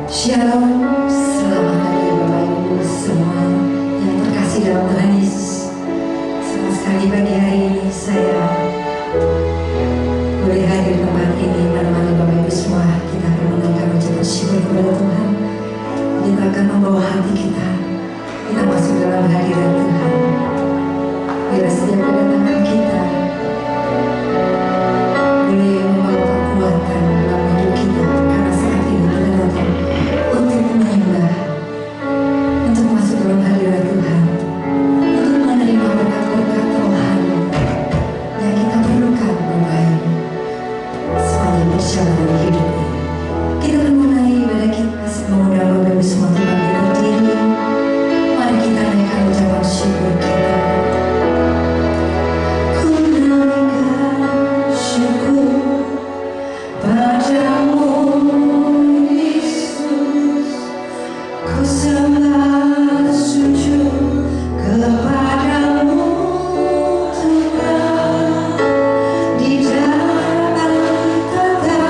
Shalom, selamat pagi Bapak Ibu semua yang terkasih dalam Tuhan Yesus. Senang sekali pagi hari ini saya boleh hadir di tempat ini menemani Bapak Ibu semua. Kita akan menaikkan ucapan syukur kepada Tuhan. Kita akan membawa hati kita masuk dalam hadirat Tuhan. Biar setiap kedatangan kita boleh membawa kekuatan dalam hidup kita, karena saat ini kita datang untuk menyembah, untuk masuk dalam hadirat Tuhan, untuk menerima berkat-berkat rohani yang kita perlukan membaik sepanjang perjalanan hidup ini. Kita memulai ibadah kita mengundang Bapak Ibu semua untuk bangkit berdiri. Mari kita naikkan ucapan syukur kita. Ku naikkan syukur padamu Yesus, ku sembah sujud kepadamu Tuhan, di dalam tata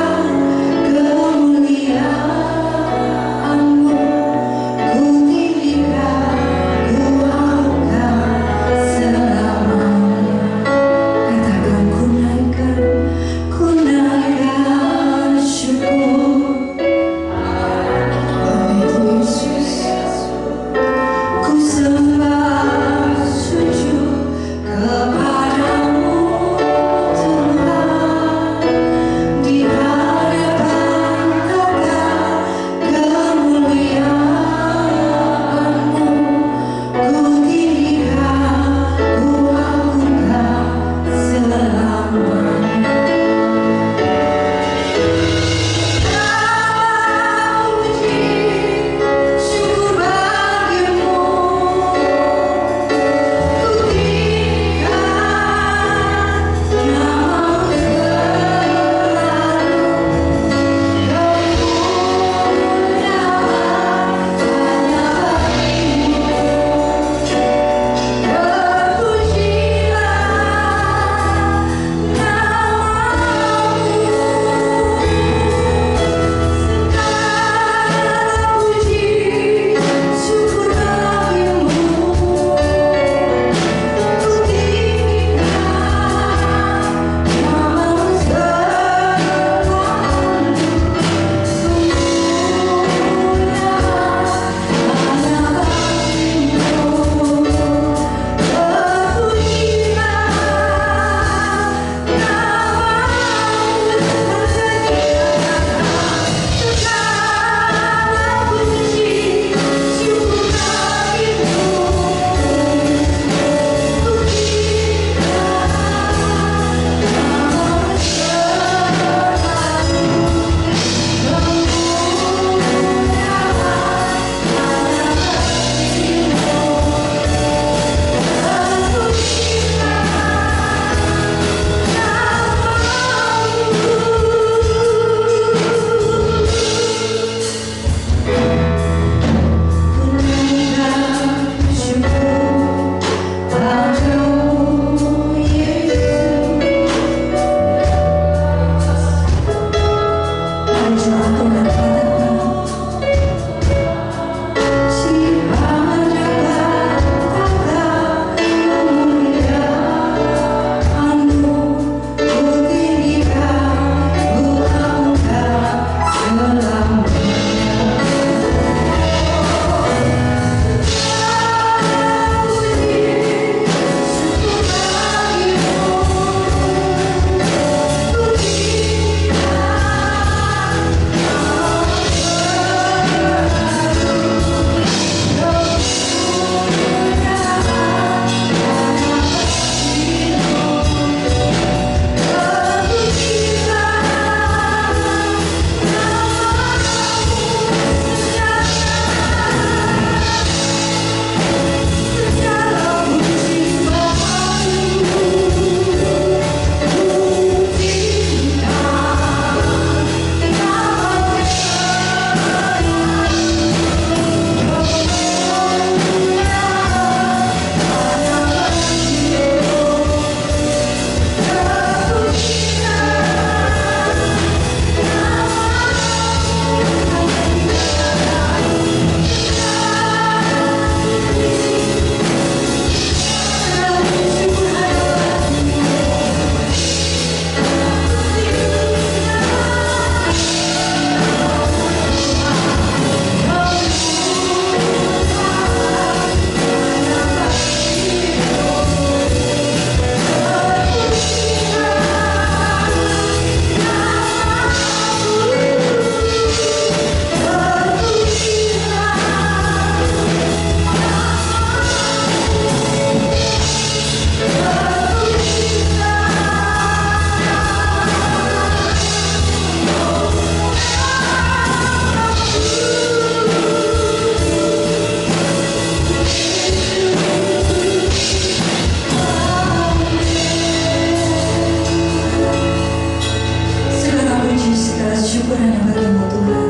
syukur hanya bagi-Mu Tuhan.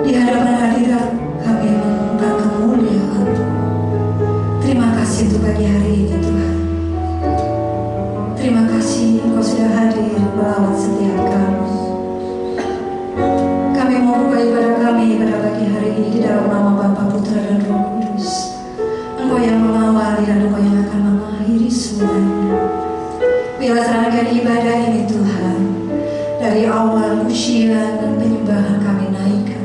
Di hadapan hadirat kami mengumumkan kemuliaan. Terima kasih untuk pagi hari ini Tuhan. Terima kasih Engkau sudah hadir melawat setiap kami. Kami mau buka ibadah kami pada pagi hari ini di dalam nama Bapa, Putra dan Roh Kudus. Engkau yang mengawali dan Engkau yang akan mengakhiri semuanya. Biarlah serahkan ibadah ini Tuhan, dari awal pujian dan penyembahan kami naikkan,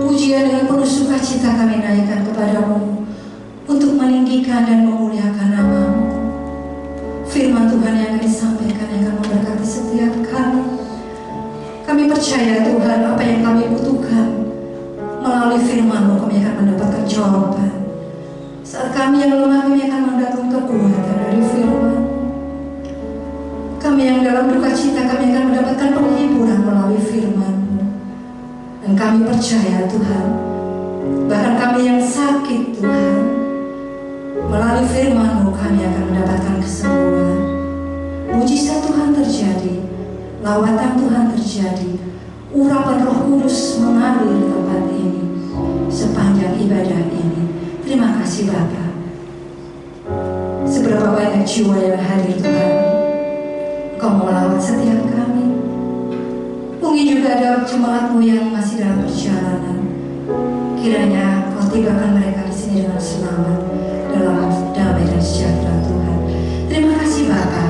pujian dengan penuh sukacita kami naikkan kepadamu untuk meninggikan dan memuliakan nama-Mu. Firman Tuhan yang akan disampaikan yang akan memberkati setiap kami. Kami percaya Tuhan, apa yang kami butuhkan melalui firman-Mu, kami akan mendapatkan jawaban. Saat kami yang lemah, kami akan mendapat kekuatan dari firman. Kami yang dalam duka cita, kami akan mendapatkan penghiburan melalui firman-Mu. Dan kami percaya Tuhan, bahkan kami yang sakit Tuhan, melalui firman-Mu kami akan mendapatkan kesembuhan. Mujizat Tuhan terjadi, lawatan Tuhan terjadi, urapan Roh Kudus mengalir tempat ini sepanjang ibadah ini. Terima kasih Bapa. Seberapa banyak jiwa yang hadir Tuhan, Kau melawat setiap kami. Mungkin juga ada jemaat-Mu yang masih dalam perjalanan. Kiranya Kau tibakan mereka di sini dengan selamat, dalam damai dan sejahtera Tuhan. Terima kasih Bapa.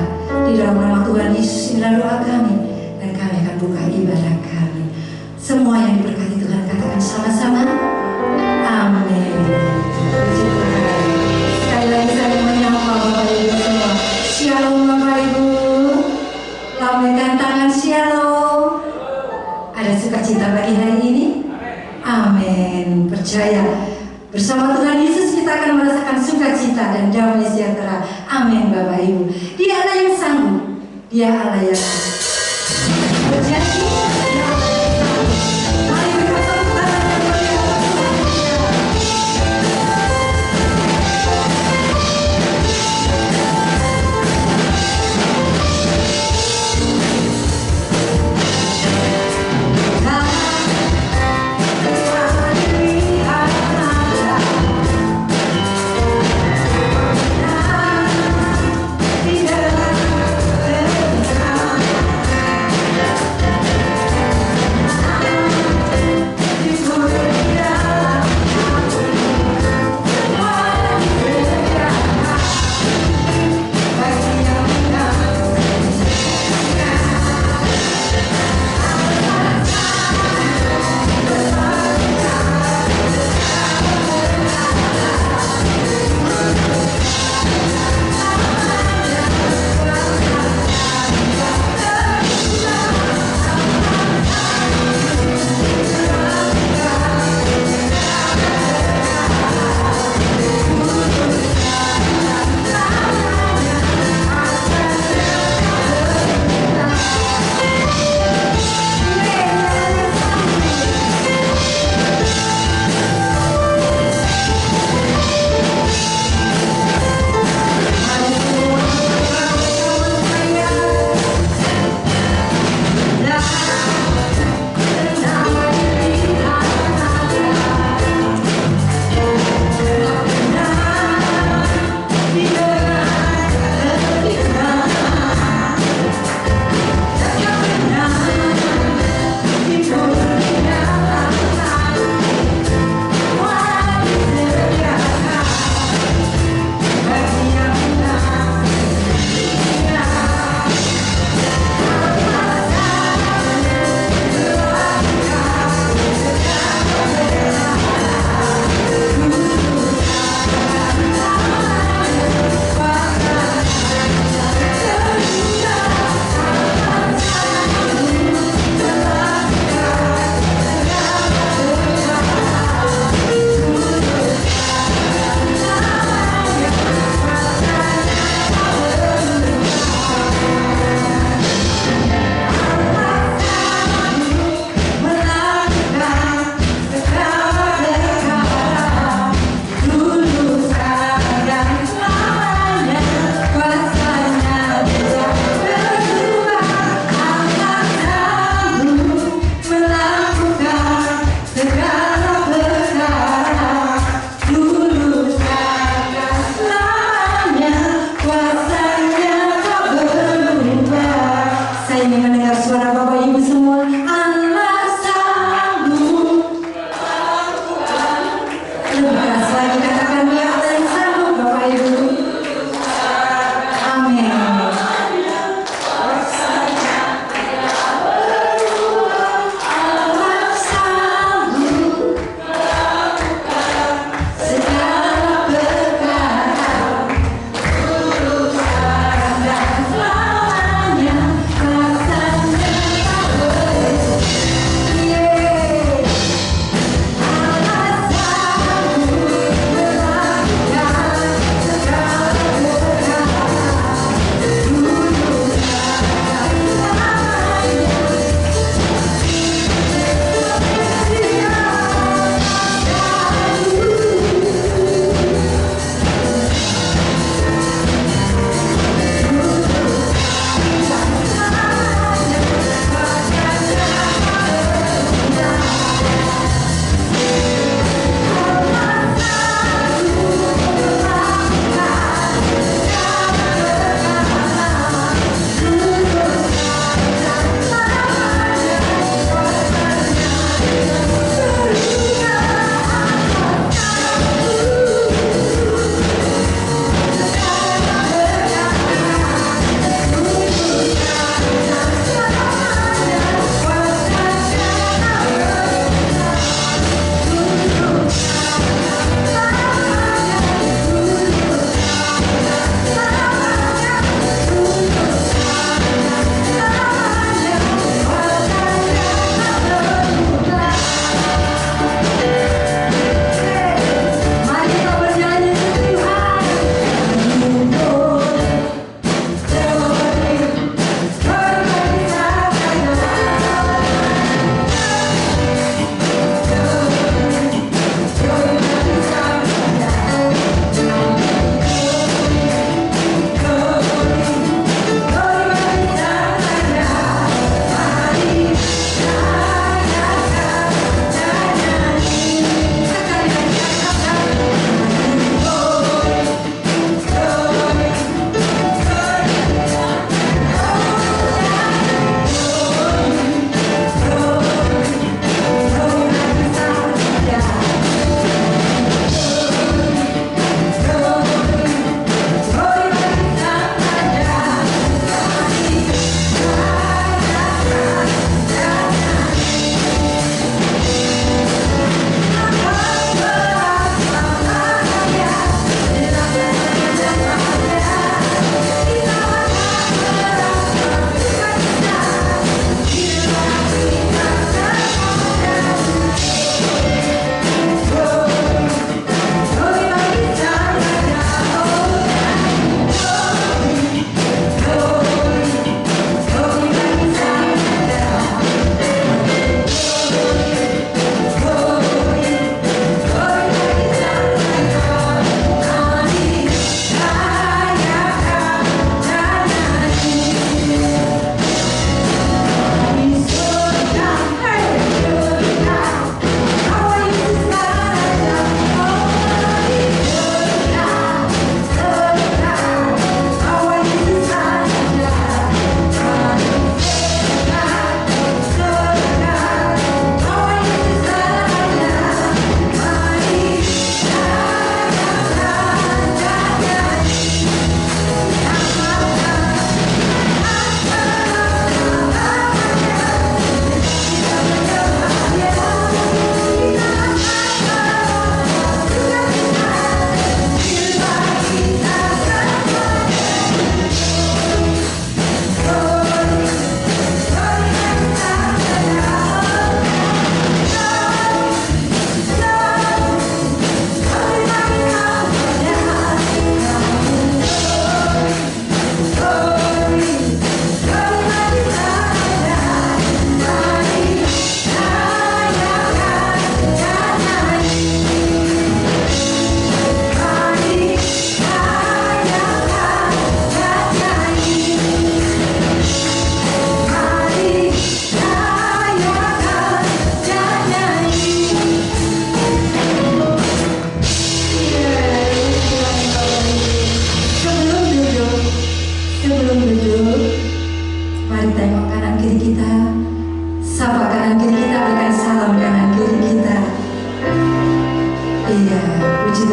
Di dalam nama Tuhan Yesus inilah doa kami, dan kami akan buka ibadah kami. Semua yang diberkati Tuhan katakan sama-sama, amin. Puji Tuhan. Sekali lagi saya menyapa Bapak Ibu semua. Shalom Bapak Ibu. Lambaikan tangan shalom. Ada sukacita pagi hari ini? Amin. Percaya bersama Tuhan Yesus kita akan merasakan sukacita dan damai sejahtera. Amin Bapak Ibu. Dia Allah yang sanggup. Dia Allah yang berjanji. Dia Allah yang sanggup. Mari kita tepuk tangan dan berdoa.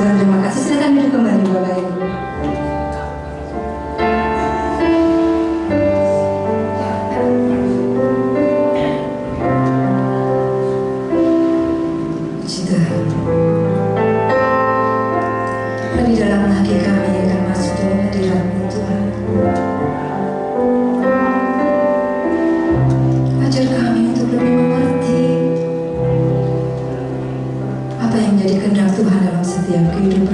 ucapan terima kasih. Silakan duduk kembali Bapak Ibu. Puji Tuhan. Lebih dalam lagi kami akan masuk dalam hadirat-Mu Tuhan. Ajar kami untuk lebih mengerti apa yang menjadi kehendak Tuhan dalam setiap kehidupan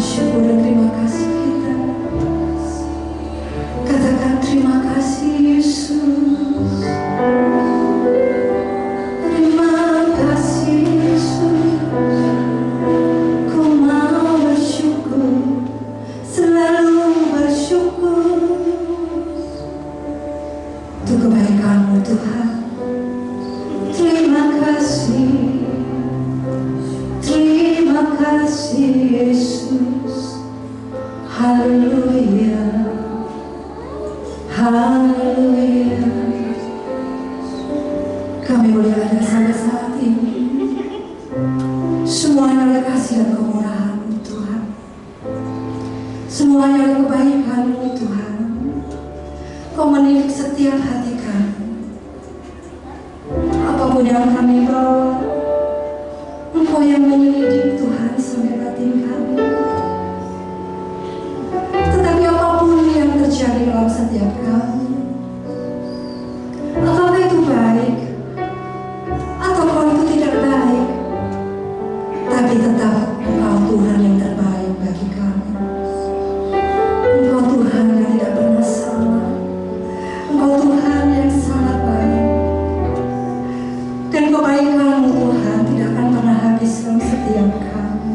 syukur dan terima kasih kita. Katakan terima kasih Yesus. Terima kasih Yesus. Ku mau bersyukur, selalu bersyukur untuk kebaikan-Mu Tuhan. Terima kasih. Terima kasih Yesus. Haleluya. Haleluya. Kami boleh ada sampai saat ini. Semuanya oleh kasih dan kemurahan-Mu Tuhan. Semuanya oleh kebaikan-Mu Tuhan. Kau menilik setiap hati kami. Apapun yang kami bawa, Engkau yang menyelidik Tuhan sampai batin kami. Tetapi apapun yang terjadi dalam setiap kami, apakah itu baik atau kalau itu tidak baik, tapi tetap Engkau Tuhan yang terbaik bagi kami. Engkau Tuhan yang tidak pernah salah. Engkau Tuhan yang sangat baik. Dan kebaikan-Mu Tuhan tidak akan pernah habis dalam setiap kami.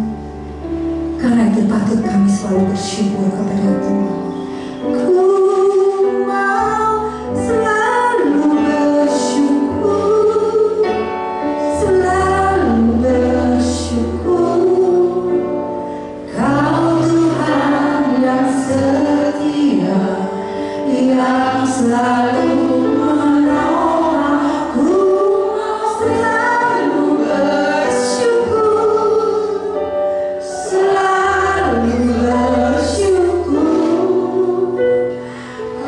Karena itu patut kami selalu bersyukur kepada Tuhan. Ku mau selalu bersyukur, selalu bersyukur. Kau Tuhan yang setia, yang selalu menolong. Ku mau selalu bersyukur, selalu bersyukur.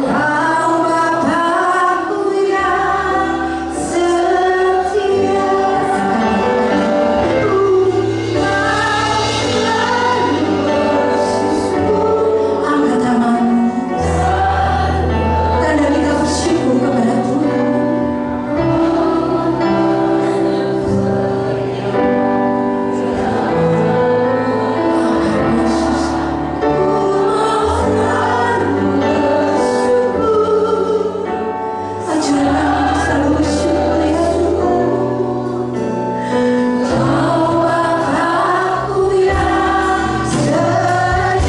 Kau Bapa-Ku yang setia. Ku mau selalu bersyukur. Angkat tanganmu. Tanda kita bersyukur kepada Tuhan. Yesus, ku mau selalu bersyukur. Ajar kami selalu bersyukur ya Tuhan. Kau Bapa-Ku yang setia.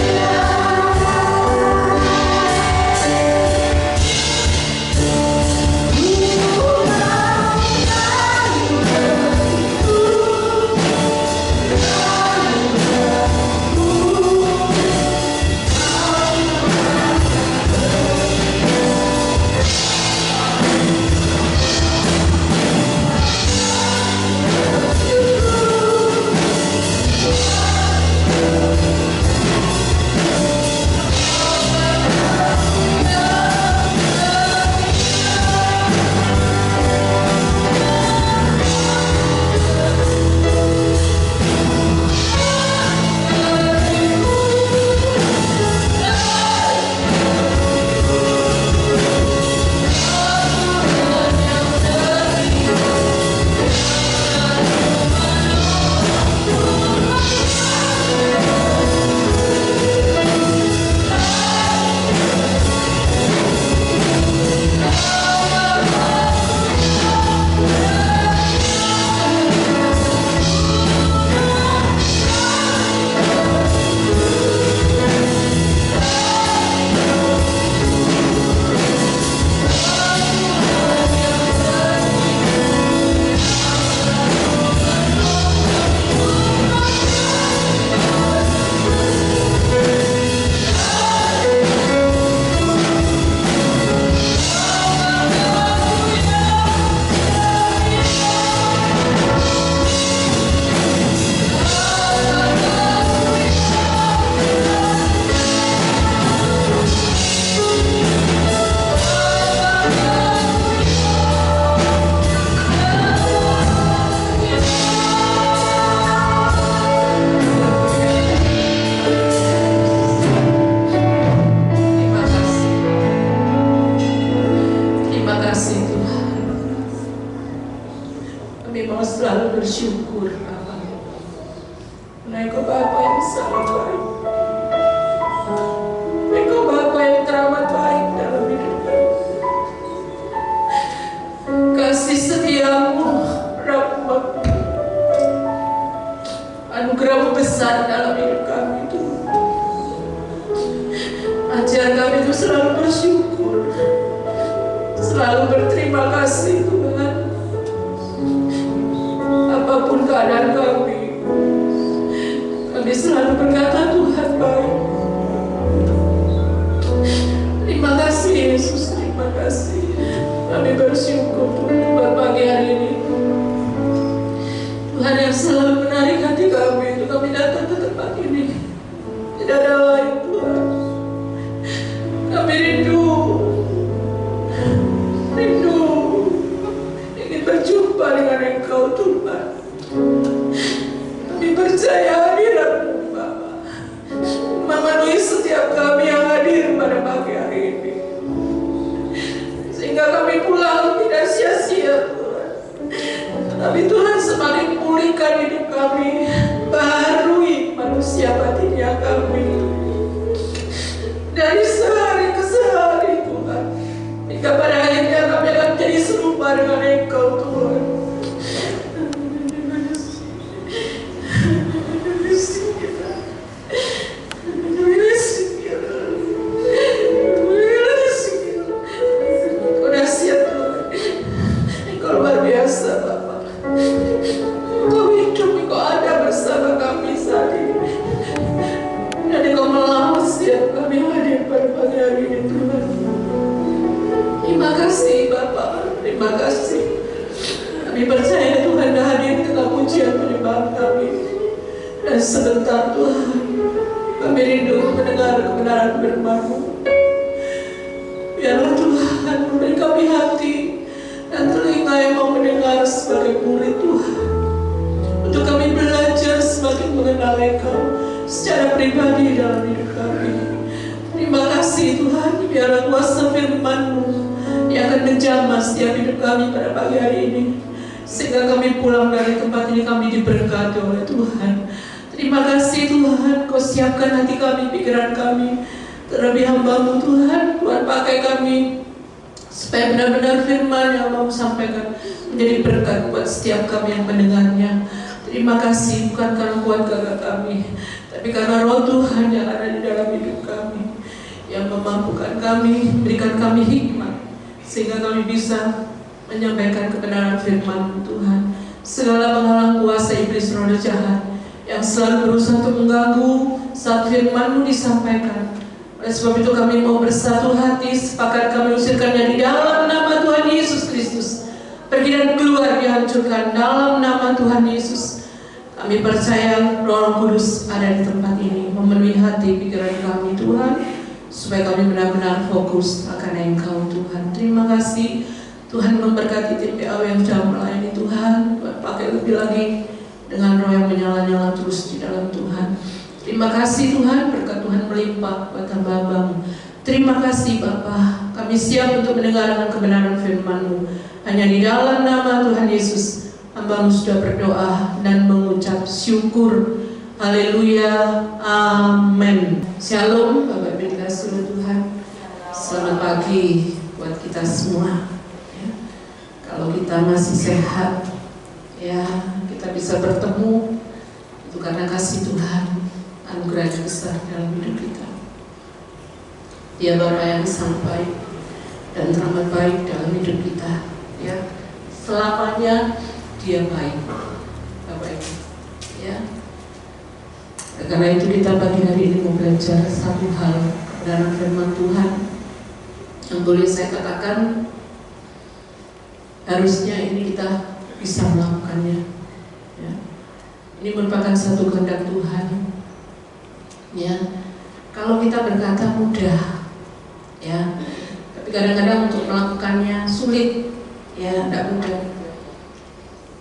selalu bersyukur Bapa. Karena Engkau Bapa yang selalu baik. anugerah-Mu besar dalam hidup kami Tuhan. Ajar kami untuk selalu bersyukur, selalu berterima kasih Tuhan. Apapun keadaan kami selalu berkata Tuhan baik. Terima kasih Yesus, terima kasih. Kami bersyukur Tuhan buat pagi hari ini. Tuhan yang selalu menarik hati kami untuk kami datang ke tempat ini. Tidak ada lain Tuhan. Kami rindu ingin berjumpa dengan Engkau Tuhan. Kami percaya hadirat-Mu Bapa memenuhi setiap kami yang hadir pada pagi hari ini, sehingga kami pulang tidak sia-sia Tuhan. Tapi Tuhan semakin pulihkan hidup kami, baharui manusia batinnya kami dari sehari ke sehari Tuhan, hingga pada akhirnya kami akan menjadi serupa dengan Engkau Tuhan. Terima kasih. Kami percaya Tuhan dah hadir dalam pujian penyembahan kami. Dan sebentar Tuhan, kami rindu mendengar kebenaran firman-Mu. Biarlah Tuhan memberi kami hati dan telinga yang mau mendengar sebagai murid Tuhan, untuk kami belajar semakin mengenal Engkau secara pribadi dalam hidup kami. Terima kasih Tuhan, biarlah kuasa firman-Mu yang akan menjamah setiap hidup kami pada pagi hari ini, sehingga kami pulang dari tempat ini kami diberkati oleh Tuhan. Terima kasih Tuhan, Kau siapkan hati kami, pikiran kami, terlebih hamba-Mu Tuhan. Tuhan pakai kami supaya benar-benar firman yang mau sampaikan menjadi berkat buat setiap kami yang mendengarnya. Terima kasih, bukan karena kuat gagah kami, tapi karena Roh Tuhan yang ada di dalam hidup kami, yang memampukan kami, berikan kami hikmat, sehingga kami bisa menyampaikan kebenaran firman Tuhan. Segala penghalang kuasa iblis roh jahat yang selalu berusaha untuk mengganggu saat firman-Mu disampaikan. Oleh sebab itu kami mau bersatu hati, sepakat kami usirkannya di dalam nama Tuhan Yesus Kristus. Pergi dan keluar, dihancurkan dalam nama Tuhan Yesus. Kami percaya Roh Kudus ada di tempat ini, memenuhi hati pikiran kami Tuhan, supaya kami benar-benar fokus akan Engkau Tuhan. Terima kasih Tuhan, memberkati TPAW yang sudah melayani Tuhan. Tuhan pakai lebih lagi dengan roh yang menyala-nyala terus di dalam Tuhan. Terima kasih Tuhan, berkat Tuhan melimpah buat hamba-Hamba-Mu. Terima kasih Bapa, kami siap untuk mendengarkan kebenaran firman-Mu. Hanya di dalam nama Tuhan Yesus, hamba-Mu sudah berdoa dan mengucap syukur. Haleluya, amin. Shalom Bapak Ibu dikasihi Tuhan. Selamat pagi buat kita semua. Kalau kita masih sehat, ya kita bisa bertemu, itu karena kasih Tuhan, anugerah yang besar dalam hidup kita. Dia Bapa yang sangat baik dan teramat baik dalam hidup kita. Ya, selamanya Dia baik, Bapak Ibu. Ya, karena itu kita pagi hari ini mau belajar satu hal kebenaran firman Tuhan yang boleh saya katakan, harusnya ini kita bisa melakukannya. Ya. Ini merupakan satu kehendak Tuhan. Ya, kalau kita berkata mudah, ya, tapi kadang-kadang untuk melakukannya sulit, ya, tidak mudah.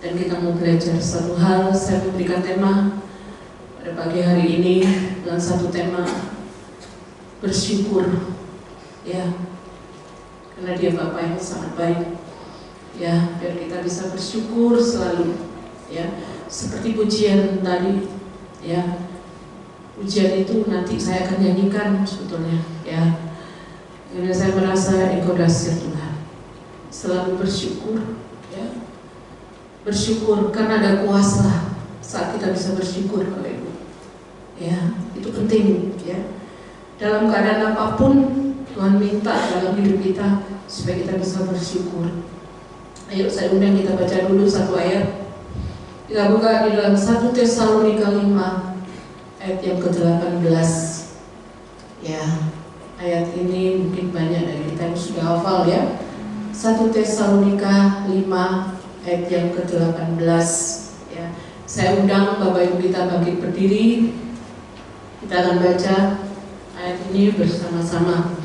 Dan kita mau belajar satu hal. Saya memberikan tema pada pagi hari ini dengan satu tema bersyukur, ya, karena Dia Bapa yang sangat baik. Ya, biar kita bisa bersyukur selalu, ya, seperti pujian tadi, ya, pujian itu nanti saya akan nyanyikan sebetulnya, ya. Karena saya merasa Engkau dahsyat Tuhan, selalu bersyukur, ya, bersyukur karena ada kuasa saat kita bisa bersyukur, Bapak Ibu. Ya, itu penting ya. Dalam keadaan apapun Tuhan minta dalam hidup kita supaya kita bisa bersyukur. Ayo saya undang kita baca dulu satu ayat. Kita buka di dalam 1 Tesalonika 5 ayat yang ke-18. Ya, ayat ini mungkin banyak dari kita yang sudah hafal ya. 1 Tesalonika 5 ayat yang ke-18 ya. Saya undang Bapak Ibu kita bangkit berdiri. Kita akan baca ayat ini bersama-sama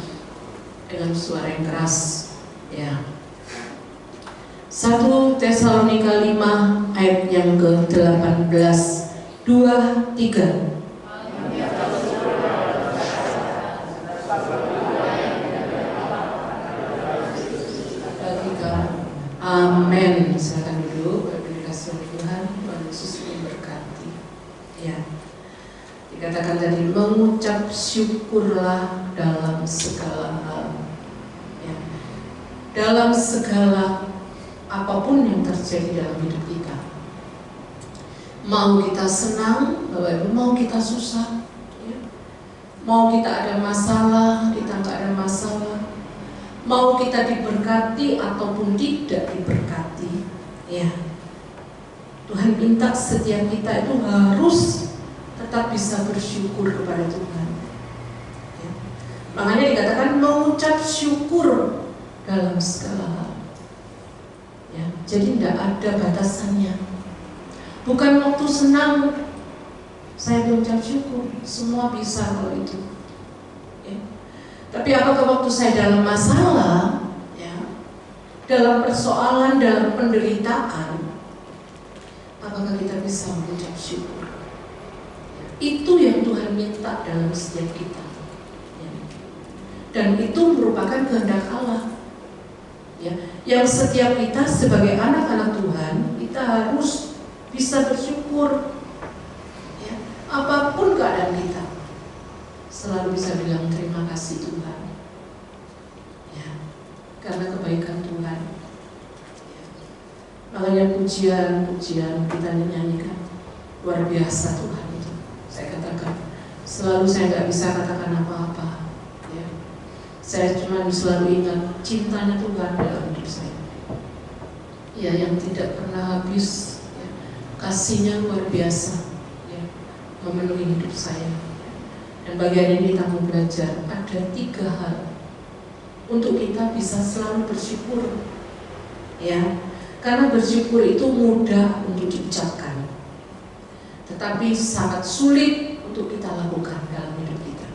dengan suara yang keras ya. 1 Tesalonika 5 ayat yang ke-18. 2, 3. Amin. Silakan dulu. Berkasih Tuhan, Tuhan Yesus memberkati. Ya. Dikatakan tadi, mengucap syukurlah dalam segala hal. Ya. Dalam segala apapun yang terjadi dalam hidup kita. Mau kita senang, Bapak Ibu, mau kita susah, ya. Mau kita ada masalah, kita nggak ada masalah. Mau kita diberkati ataupun tidak diberkati, ya. Tuhan minta setiap kita itu harus tetap bisa bersyukur kepada Tuhan. Ya. Makanya dikatakan mengucap syukur dalam segala hal. Ya. Jadi tidak ada batasannya. Bukan waktu senang saya mengucap syukur, semua bisa kalau itu. Ya. Tapi apakah waktu saya dalam masalah, ya, dalam persoalan, dalam penderitaan, apakah kita bisa mengucap syukur? Itu yang Tuhan minta dalam setiap kita, ya. Dan itu merupakan kehendak Allah, ya. Yang setiap kita sebagai anak-anak Tuhan, kita harus bisa bersyukur, ya. Apapun keadaan kita, selalu bisa bilang terima kasih Tuhan, ya, karena kebaikan Tuhan. Ya. Makanya pujian kita nyanyikan luar biasa Tuhan itu. Saya katakan selalu saya nggak bisa katakan apa-apa. Ya. Saya cuma selalu ingat cintanya Tuhan dalam hidup saya. Ya, yang tidak pernah habis. Ya. Kasihnya luar biasa. Ya. Memenuhi hidup saya. Dan bagian ini kita mau belajar ada 3 hal untuk kita bisa selalu bersyukur, ya. Karena bersyukur itu mudah untuk diucapkan, tetapi sangat sulit untuk kita lakukan dalam hidup kita,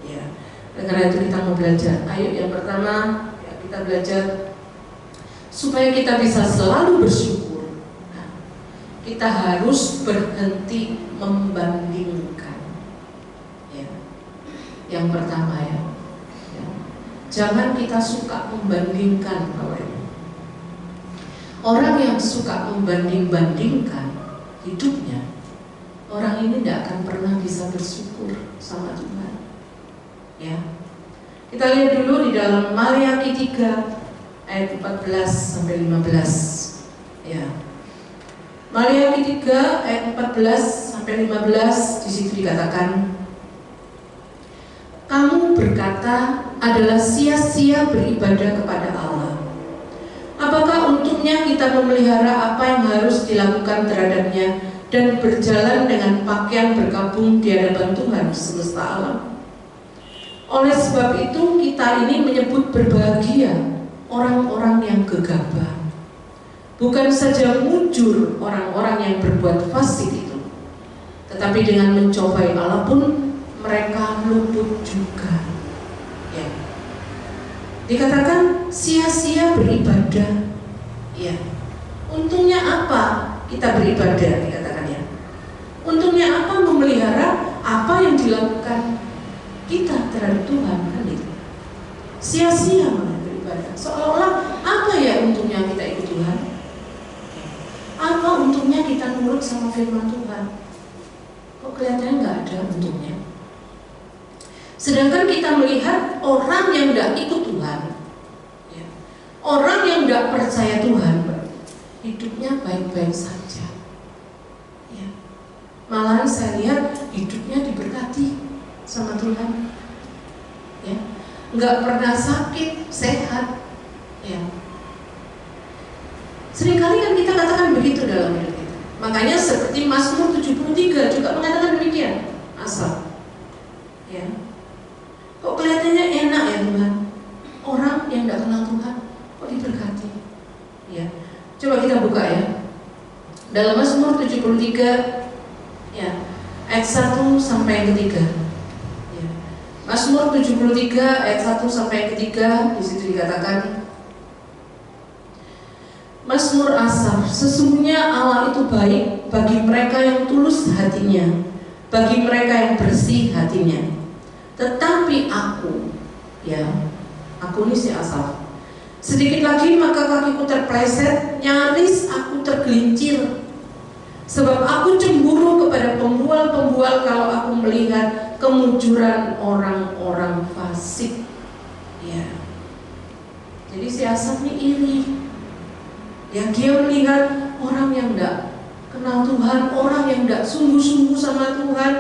ya. Karena itu kita mau belajar. Ayo yang pertama, ya, kita belajar supaya kita bisa selalu bersyukur. Nah, kita harus berhenti membandingkan. Yang pertama ya, jangan kita suka membandingkan, Bapak Ibu. Orang yang suka membanding-bandingkan hidupnya, orang ini tidak akan pernah bisa bersyukur sama Tuhan. Ya, kita lihat dulu di dalam Maliaki 3 ayat 14 sampai 15. Ya, Maliaki 3 ayat 14 sampai 15 di situ dikatakan. Kamu berkata adalah sia-sia beribadah kepada Allah. Apakah untungnya kita memelihara apa yang harus dilakukan terhadapnya dan berjalan dengan pakaian berkabung di hadapan Tuhan semesta alam? Oleh sebab itu kita ini menyebut berbahagia orang-orang yang gegabah. Bukan saja mujur orang-orang yang berbuat fasik itu, tetapi dengan mencobai Allah pun mereka luput juga, ya. Dikatakan sia-sia beribadah, ya. Untungnya apa kita beribadah, dikatakan ya. Untungnya apa memelihara apa yang dilakukan kita terhadap Tuhan, kan itu. Sia-sia malah beribadah. Seolah-olah apa ya untungnya kita ikut Tuhan? Apa untungnya kita nurut sama firman Tuhan? Kok kelihatannya nggak ada untungnya? Sedangkan kita melihat orang yang tidak ikut Tuhan, ya, orang yang tidak percaya Tuhan, hidupnya baik-baik saja, ya. Malahan saya lihat hidupnya diberkati sama Tuhan, ya, nggak pernah sakit, sehat, ya. Seringkali kan kita katakan begitu dalam hidup kita. Makanya seperti Mazmur 73 juga mengatakan demikian, Asaf, ya. Kok kelihatannya enak ya Tuhan? Orang yang tidak kenal Tuhan kok diberkati, ya. Coba kita buka ya, dalam Mazmur 73, ya, ayat 1 sampai yang ketiga. Ya. Mazmur 73 ayat 1 sampai yang ketiga, di situ dikatakan, Mazmur Asaf, sesungguhnya Allah itu baik bagi mereka yang tulus hatinya, bagi mereka yang bersih hatinya. Tetapi aku, ya, aku ini si Asaf, sedikit lagi maka kakiku terpleset, nyaris aku tergelincir. Sebab aku cemburu kepada pembual-pembual kalau aku melihat kemujuran orang-orang fasik. Ya. Jadi si Asaf ini iri. Ya, dia melihat orang yang tidak kenal Tuhan, orang yang tidak sungguh-sungguh sama Tuhan,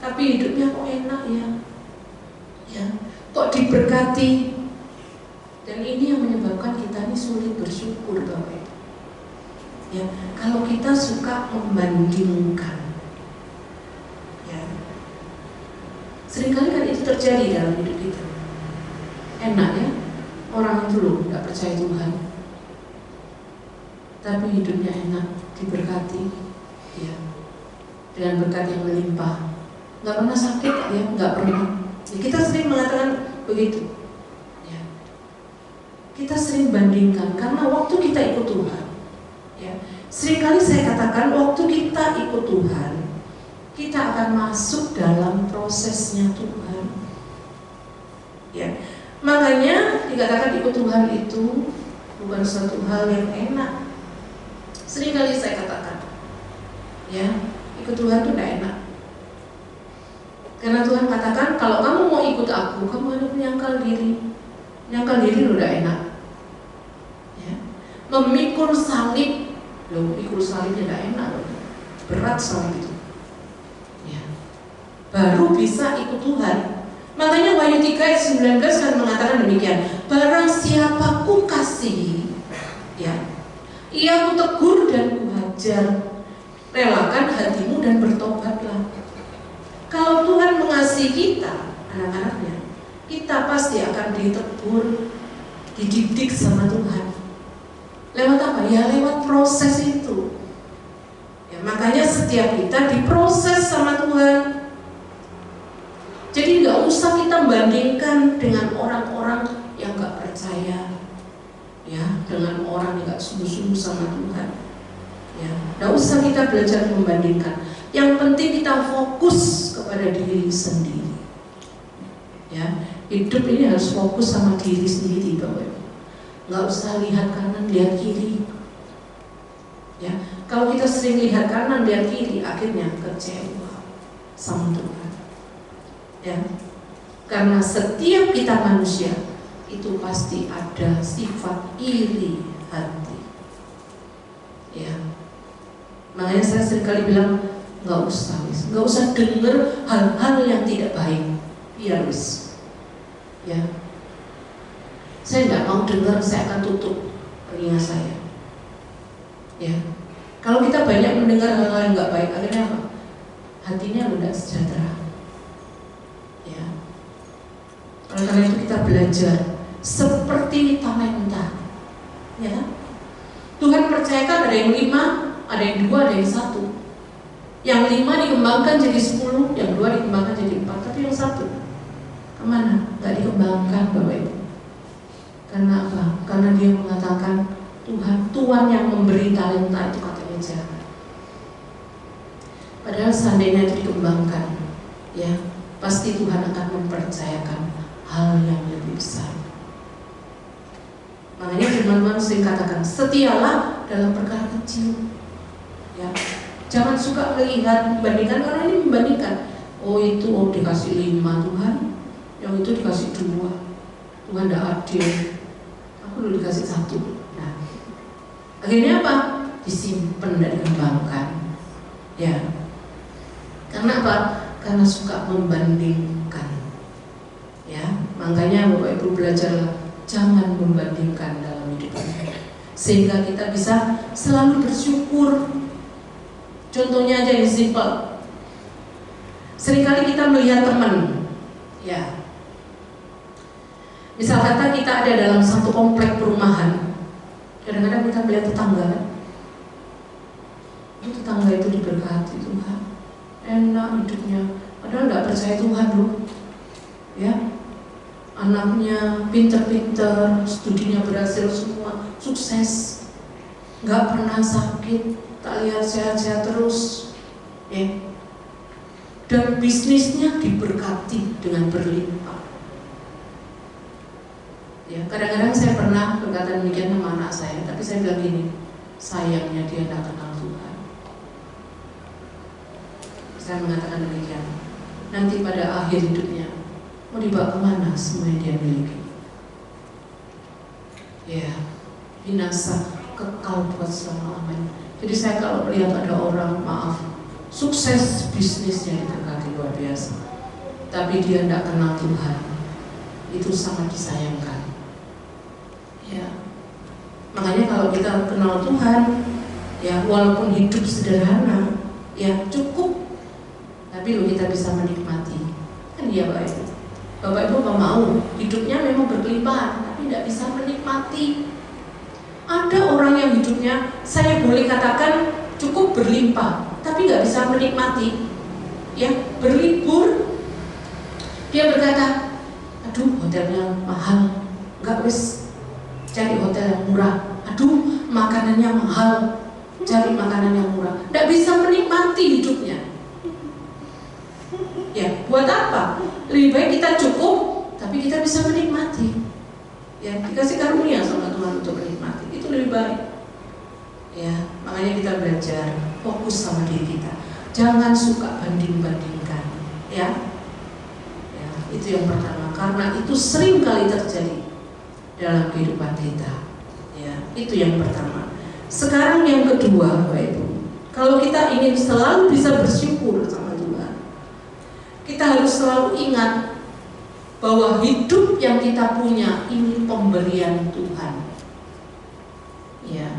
tapi hidupnya kok enak ya. Ya, kok diberkati. Dan ini yang menyebabkan kita ini sulit bersyukur, Bapak Ibu. Ya, kalau kita suka membandingkan, ya, seringkali kan itu terjadi dalam hidup kita. Enak ya, orang itu loh nggak percaya Tuhan, tapi hidupnya enak, diberkati, ya, dengan berkat yang melimpah, nggak pernah sakit, ya, nggak pernah. Ya, kita sering mengatakan begitu, ya. Kita sering bandingkan karena waktu kita ikut Tuhan. Ya, seringkali saya katakan waktu kita ikut Tuhan, kita akan masuk dalam prosesnya Tuhan. Ya, makanya dikatakan ikut Tuhan itu bukan suatu hal yang enak. Seringkali saya katakan, ya, ikut Tuhan itu tidak enak. Karena Tuhan katakan kalau kamu mau ikut aku, kamu harus menyangkal diri. Menyangkal diri itu tidak enak. Ya. Memikul salib, loh, ikut salibnya tidak enak loh. Berat salib itu, ya. Baru bisa ikut Tuhan. Makanya Wahyu 3 ayat 19 kan mengatakan demikian, barang siapa ku kasihi, ya, ia ku tegur dan ku hajar, relakan hatimu dan bertobatlah. Kalau Tuhan mengasihi kita, anak-anaknya, kita pasti akan ditegur, dididik sama Tuhan. Lewat apa? Ya lewat proses itu. Ya, makanya setiap kita diproses sama Tuhan. Jadi nggak usah kita bandingkan dengan orang-orang yang nggak percaya, ya, dengan orang yang nggak sungguh-sungguh sama Tuhan. Ya, nggak usah kita belajar membandingkan. Yang penting kita fokus kepada diri sendiri. Ya, hidup ini harus fokus sama diri sendiri, Bapak Ibu. Nggak usah lihat kanan, lihat kiri. Ya, kalau kita sering lihat kanan, lihat kiri, akhirnya kecewa sama Tuhan. Ya, karena setiap kita manusia itu pasti ada sifat iri hati. Ya, makanya saya seringkali bilang nggak usah dengar hal-hal yang tidak baik, biar wis. Ya, saya nggak mau dengar, saya akan tutup telinga saya. Ya, kalau kita banyak mendengar hal-hal yang nggak baik, akhirnya apa? Hatinya tidak sejahtera. Ya, oleh karena itu kita belajar seperti talenta. Ya, Tuhan percayakan ada yang 5, ada yang 2, ada yang 1. Yang 5 dikembangkan jadi 10, yang 2 dikembangkan jadi 4, tapi yang 1 kemana? Gak dikembangkan, Bapak Ibu. Karena apa? Karena dia mengatakan Tuhan yang memberi talenta itu katanya jangan. Padahal seandainya itu dikembangkan, ya, pasti Tuhan akan mempercayakan hal yang lebih besar. Makanya firman-Tuhan sering katakan, setialah dalam perkara kecil. Ya, jangan suka melihat, membandingkan, karena ini membandingkan. Oh itu, dikasih 5 Tuhan, yang itu dikasih 2. Tuhan tidak adil. Aku dulu dikasih 1. Nah, akhirnya apa? Disimpan dan dikembangkan. Ya, Karena apa? Karena suka membandingkan. Ya, makanya Bapak Ibu belajarlah jangan membandingkan dalam hidup kita, sehingga kita bisa selalu bersyukur. Contohnya aja yang simpel. Seringkali kita melihat teman, ya. Misal kata kita ada dalam satu komplek perumahan, kadang-kadang kita melihat tetangga, tetangga itu diberkati Tuhan, enak hidupnya, padahal nggak percaya Tuhan loh, ya. Anaknya pinter-pinter, studinya berhasil semua, sukses, nggak pernah sakit, tak lihat sehat-sehat terus, ya. Dan bisnisnya diberkati dengan berlimpah. Ya, kadang-kadang saya pernah berkata demikian sama anak saya, tapi saya bilang gini, sayangnya dia tidak kenal Tuhan. Saya mengatakan demikian. Nanti pada akhir hidupnya mau dibawa kemana semua yang dia miliki? Ya, binasa, kekal buat selama-lamanya. Jadi saya kalau melihat ada orang, maaf, sukses bisnisnya diberkati luar biasa, tapi dia tidak kenal Tuhan, itu sangat disayangkan. Ya, makanya kalau kita kenal Tuhan, ya walaupun hidup sederhana, ya cukup, tapi lo kita bisa menikmati. Kan dia Bapak Ibu. Bapak Ibu apa mau hidupnya memang berkelimpahan, tapi tidak bisa menikmati. Ada orang yang hidupnya saya boleh katakan cukup berlimpah, tapi nggak bisa menikmati. Ya, berlibur, dia berkata, aduh hotelnya mahal, nggak wis cari hotel yang murah. Aduh makanannya mahal, cari makanan yang murah. Nggak bisa menikmati hidupnya. Ya, buat apa? Lebih baik kita cukup, tapi kita bisa menikmati. Ya, dikasih karunia sama Tuhan untuk menikmati, itu lebih baik. Ya, makanya kita belajar fokus sama diri kita. Jangan suka banding-bandingkan, ya. Ya, itu yang pertama. Karena itu sering kali terjadi dalam kehidupan kita. Ya, itu yang pertama. Sekarang yang kedua, Bapak Ibu. Kalau kita ingin selalu bisa bersyukur sama Tuhan, kita harus selalu ingat bahwa hidup yang kita punya ini pemberian Tuhan. Ya.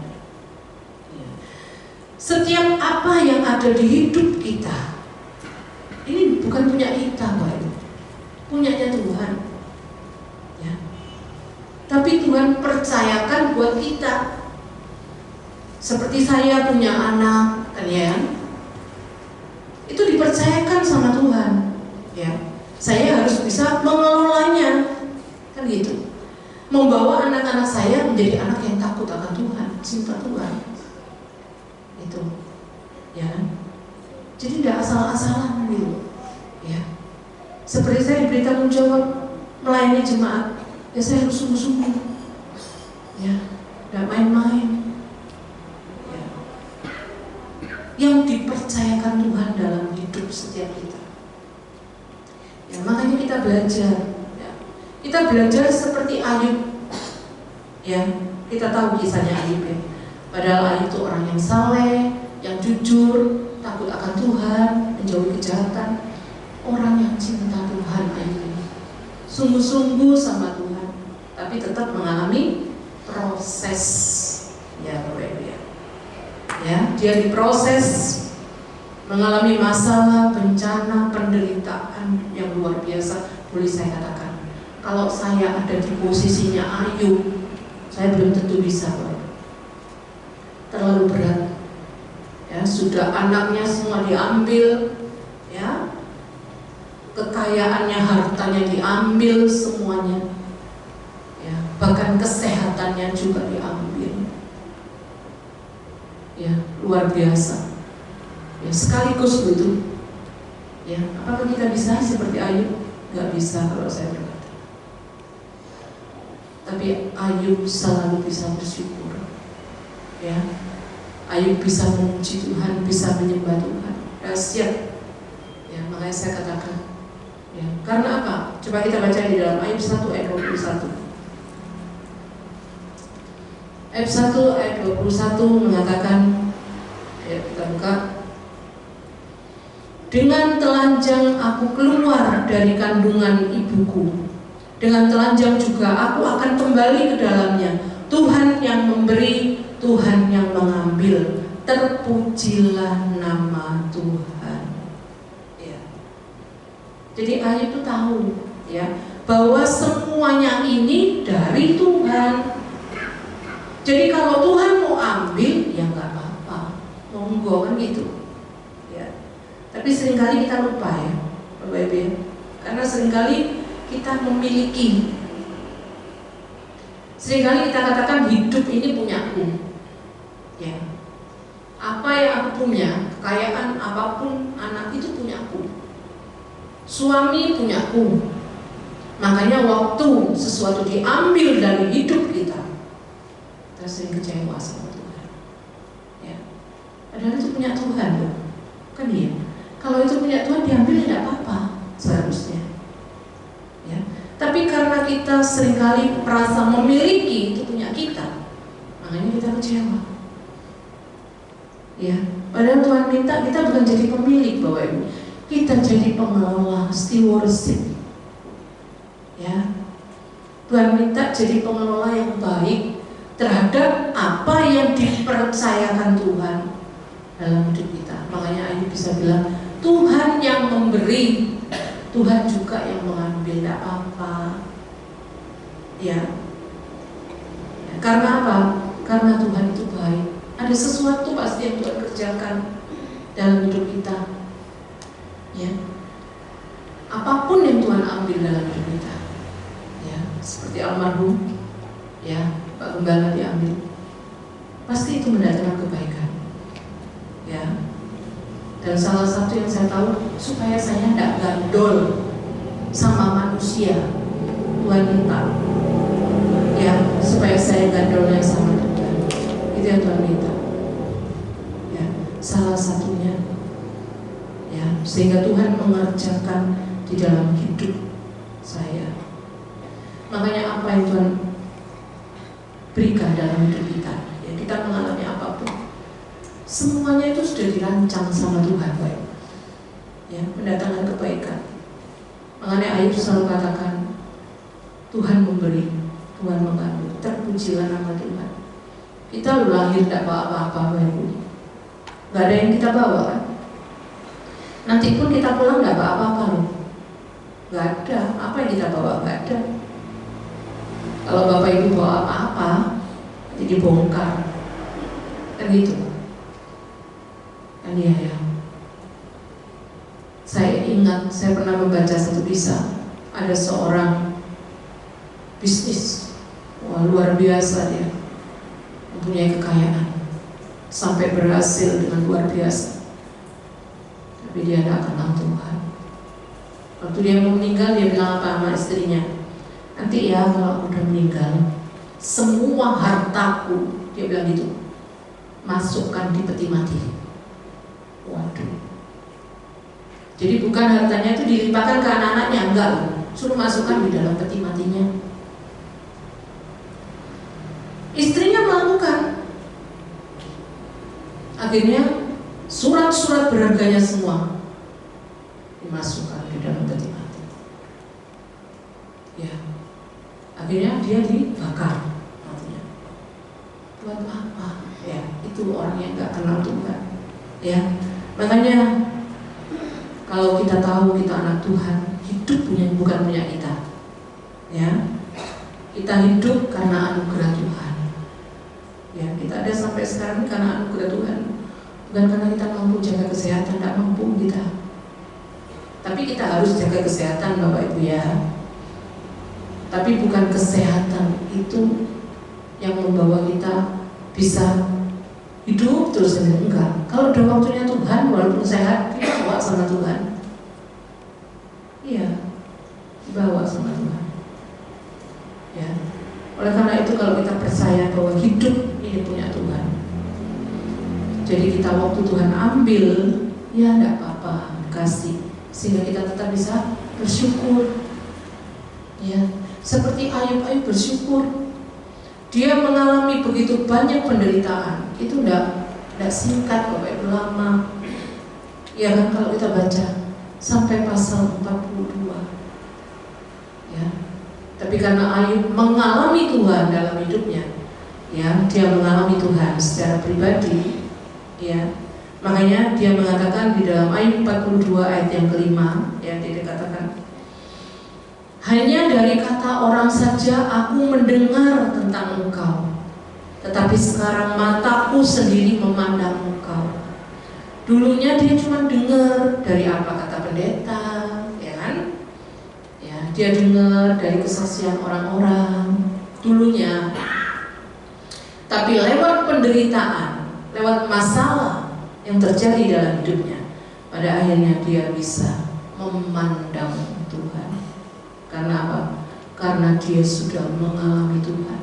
Setiap apa yang ada di hidup kita ini bukan punya kita, Bapak Ibu, punyanya Tuhan. Ya. Tapi Tuhan percayakan buat kita. Seperti saya punya anak, kan ya? Itu dipercayakan sama Tuhan. Ya. Saya harus bisa mengelolanya, kan gitu. Membawa anak-anak saya menjadi anak yang takut akan Tuhan, cinta Tuhan. Itu, ya. Jadi tidak asal-asalan gitu, ya. Seperti saya diberi tanggung jawab melayani jemaat, ya saya harus sungguh-sungguh, ya, tidak main-main. Ya. Yang dipercayakan Tuhan dalam hidup setiap kita. Ya, makanya kita belajar. Ya. Kita belajar seperti Ayub. Ya, kita tahu kisahnya Ayub. Ya. Padahal Ayub itu orang yang saleh, yang jujur, takut akan Tuhan, menjauhi kejahatan. Orang yang cinta Tuhan Ayub ini, sungguh-sungguh sama Tuhan, tapi tetap mengalami proses. Ya, Bapak Ibu ya. Ya, dia diproses, mengalami masalah, bencana, penderitaan yang luar biasa. Boleh saya katakan, kalau saya ada di posisinya Ayub, saya belum tentu bisa, Bapak. Terlalu berat. Ya, sudah anaknya semua diambil, ya, kekayaannya, hartanya diambil semuanya, ya, bahkan kesehatannya juga diambil. Ya, luar biasa. Ya, sekaligus begitu. Ya, apakah kita bisa seperti Ayub? Gak bisa kalau saya berkata. Tapi Ayub selalu bisa bersyukur. Ya, Ayub bisa memuji Tuhan, bisa menyembah Tuhan. Dahsyat. Ya, makanya saya katakan. Ya, karena apa? Coba kita baca di dalam Ayub 1 ayat 21. Ayub 1 ayat 21 mengatakan, ya kita buka. Dengan telanjang aku keluar dari kandungan ibuku. Dengan telanjang juga aku akan kembali ke dalamnya. Tuhan yang memberi, Tuhan yang mengambil. Terpujilah nama Tuhan. Ya. Jadi Ayub itu tahu, ya, bahwa semuanya ini dari Tuhan. Jadi kalau Tuhan mau ambil, ya nggak apa-apa, monggo kan gitu. Tapi seringkali kita lupa ya, Bapak Ibu, karena seringkali kita memiliki. Seringkali kita katakan hidup ini punyaku. Ya. Apa yang aku punya, kekayaan apapun, anak itu punyaku. Suami punyaku. Makanya waktu sesuatu diambil dari hidup kita sering kecewa sama Tuhan. Ya. Padahal itu punya Tuhan loh. Kan iya. Kalau itu punya Tuhan diambil tidak apa-apa seharusnya. Ya. Tapi karena kita seringkali merasa memiliki itu punya kita, makanya kita kecewa. Ya. Padahal Tuhan minta kita bukan jadi pemilik, Bapak Ibu. Kita jadi pengelola, stewardship. Ya. Tuhan minta jadi pengelola yang baik terhadap apa yang dipercayakan Tuhan dalam hidup kita. Makanya Ayub bisa bilang, Tuhan yang memberi, Tuhan juga yang mengambil, tidak apa. Ya. Karena apa? Karena Tuhan itu baik. Ada sesuatu pasti yang Tuhan kerjakan dalam hidup kita. Ya. Apapun yang Tuhan ambil dalam hidup kita. Ya, seperti almarhum, ya, Pak Gembala diambil. Pasti itu mendatangkan kebaikan. Ya. Dan salah satu yang saya tahu, supaya saya tidak gandol sama manusia, Tuhan minta, ya, supaya saya gandolnya sama Tuhan. Itu yang Tuhan minta. Ya, salah satunya, ya, sehingga Tuhan mengerjakan di dalam hidup saya. Makanya apa yang Tuhan berikan dalam hidup kita, ya, kita mengalami apapun, semuanya itu sudah dirancang sama Tuhan, baik. Ya, mendatangkan kebaikan. Makanya Ayub selalu katakan, Tuhan memberi, Tuhan mengambil. Terpujilah nama Tuhan. Kita lahir tidak bawa apa-apa, Bapak Ibu. Gak ada yang kita bawa kan? Nanti pun kita pulang tidak bawa apa-apa loh. Gak ada. Apa yang kita bawa? Gak ada. Kalau Bapak Ibu bawa apa-apa, jadi bongkar. Kan gitu. Kan iya ya. Saya ingat, saya pernah membaca satu kisah. Ada seorang bisnis, wah, luar biasa dia, mempunyai kekayaan, sampai berhasil dengan luar biasa. Tapi dia tidak kenal Tuhan. Waktu dia mau meninggal, dia bilang apa sama istrinya? Nanti ya kalau aku udah meninggal, semua hartaku, dia bilang gitu, masukkan di peti mati. Waduh. Jadi bukan hartanya itu dilimpahkan ke anak-anaknya, enggak, suruh masukkan di dalam peti matinya. Istrinya melakukan. Akhirnya surat-surat berharganya semua dimasukkan di dalam peti mati. Ya. Akhirnya dia dibakar matinya. Buat apa? Ya, itu orang yang enggak kenal Tuhan. Ya. Makanya kalau kita tahu kita anak Tuhan, hidup bukan punya kita. Ya. Kita hidup karena anugerah Tuhan. Ya, kita ada sampai sekarang karena anugerah Tuhan. Bukan karena kita mampu jaga kesehatan, tidak mampu kita. Tapi kita harus jaga kesehatan, Bapak Ibu ya. Tapi bukan kesehatan itu yang membawa kita bisa hidup terus, enggak. Kalau udah waktunya Tuhan, walaupun sehat, kita bawa sama Tuhan. Iya, dibawa sama Tuhan. Ya. Oleh karena itu kalau kita percaya bahwa hidup ini punya Tuhan, jadi kita waktu Tuhan ambil, ya enggak apa-apa, kasih, sehingga kita tetap bisa bersyukur. Ya, seperti Ayub bersyukur. Dia mengalami begitu banyak penderitaan. Itu enggak singkat, Bapak Ibu, lama. Ya kan, kalau kita baca sampai pasal 42. Ya. Tapi karena Ayub mengalami Tuhan dalam hidupnya, ya, dia mengalami Tuhan secara pribadi, ya. Makanya dia mengatakan di dalam Ayub 42 ayat yang kelima, ya, dia katakan, hanya dari kata orang saja aku mendengar tentang Engkau, tetapi sekarang mataku sendiri memandang Engkau. Dulunya dia cuma dengar dari apa kata pendeta, ya kan? Ya, dia dengar dari kesaksian orang-orang dulunya. Tapi lewat penderitaan, lewat masalah yang terjadi dalam hidupnya, pada akhirnya dia bisa memandang Tuhan. Karena apa? Karena dia sudah mengalami Tuhan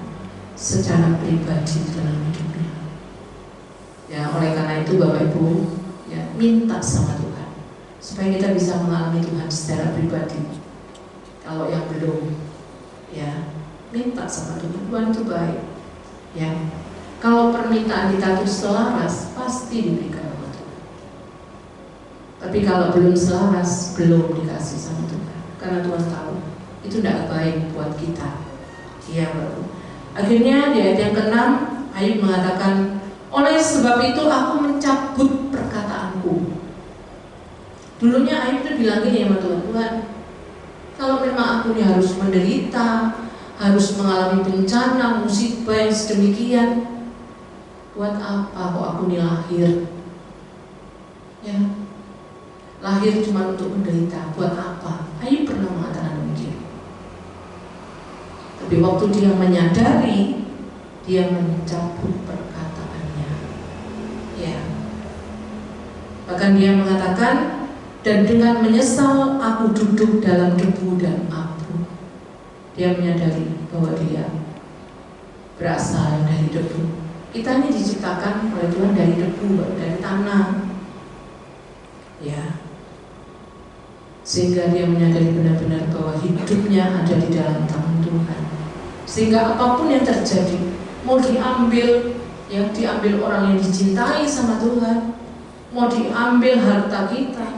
secara pribadi dalam hidupnya. Ya, oleh karena itu Bapak Ibu, ya, minta sama Tuhan supaya kita bisa mengalami Tuhan secara pribadi. Kalau yang belum, ya, minta sama Tuhan. Tuhan itu baik, ya. Kalau permintaan kita itu selaras, pasti diberikan sama Tuhan. Tapi kalau belum selaras, belum dikasih sama Tuhan. Karena Tuhan tahu itu tidak baik buat kita. Ya, Bapak. Akhirnya di ayat yang ke-6 Ayub mengatakan, oleh sebab itu aku mencabut perkataanku. Dulunya Ayub itu bilang gini sama Tuhan, Tuhan, kalau memang aku ini harus menderita, harus mengalami bencana, musibah yang sedemikian, buat apa kok aku ini lahir? Ya, lahir cuma untuk menderita, buat apa? Ayub pernah mengatakan demikian. Tapi waktu dia menyadari, dia mencabut perkataannya. Ya. Bahkan dia mengatakan, dan dengan menyesal aku duduk dalam debu dan abu. Dia menyadari bahwa dia berasal dari debu. Kita ini diciptakan oleh Tuhan dari debu, dari tanah, ya. Sehingga dia menyadari benar-benar bahwa hidupnya ada di dalam tangan Tuhan. Sehingga apapun yang terjadi, mau diambil, yang diambil orang yang dicintai sama Tuhan, mau diambil harta kita,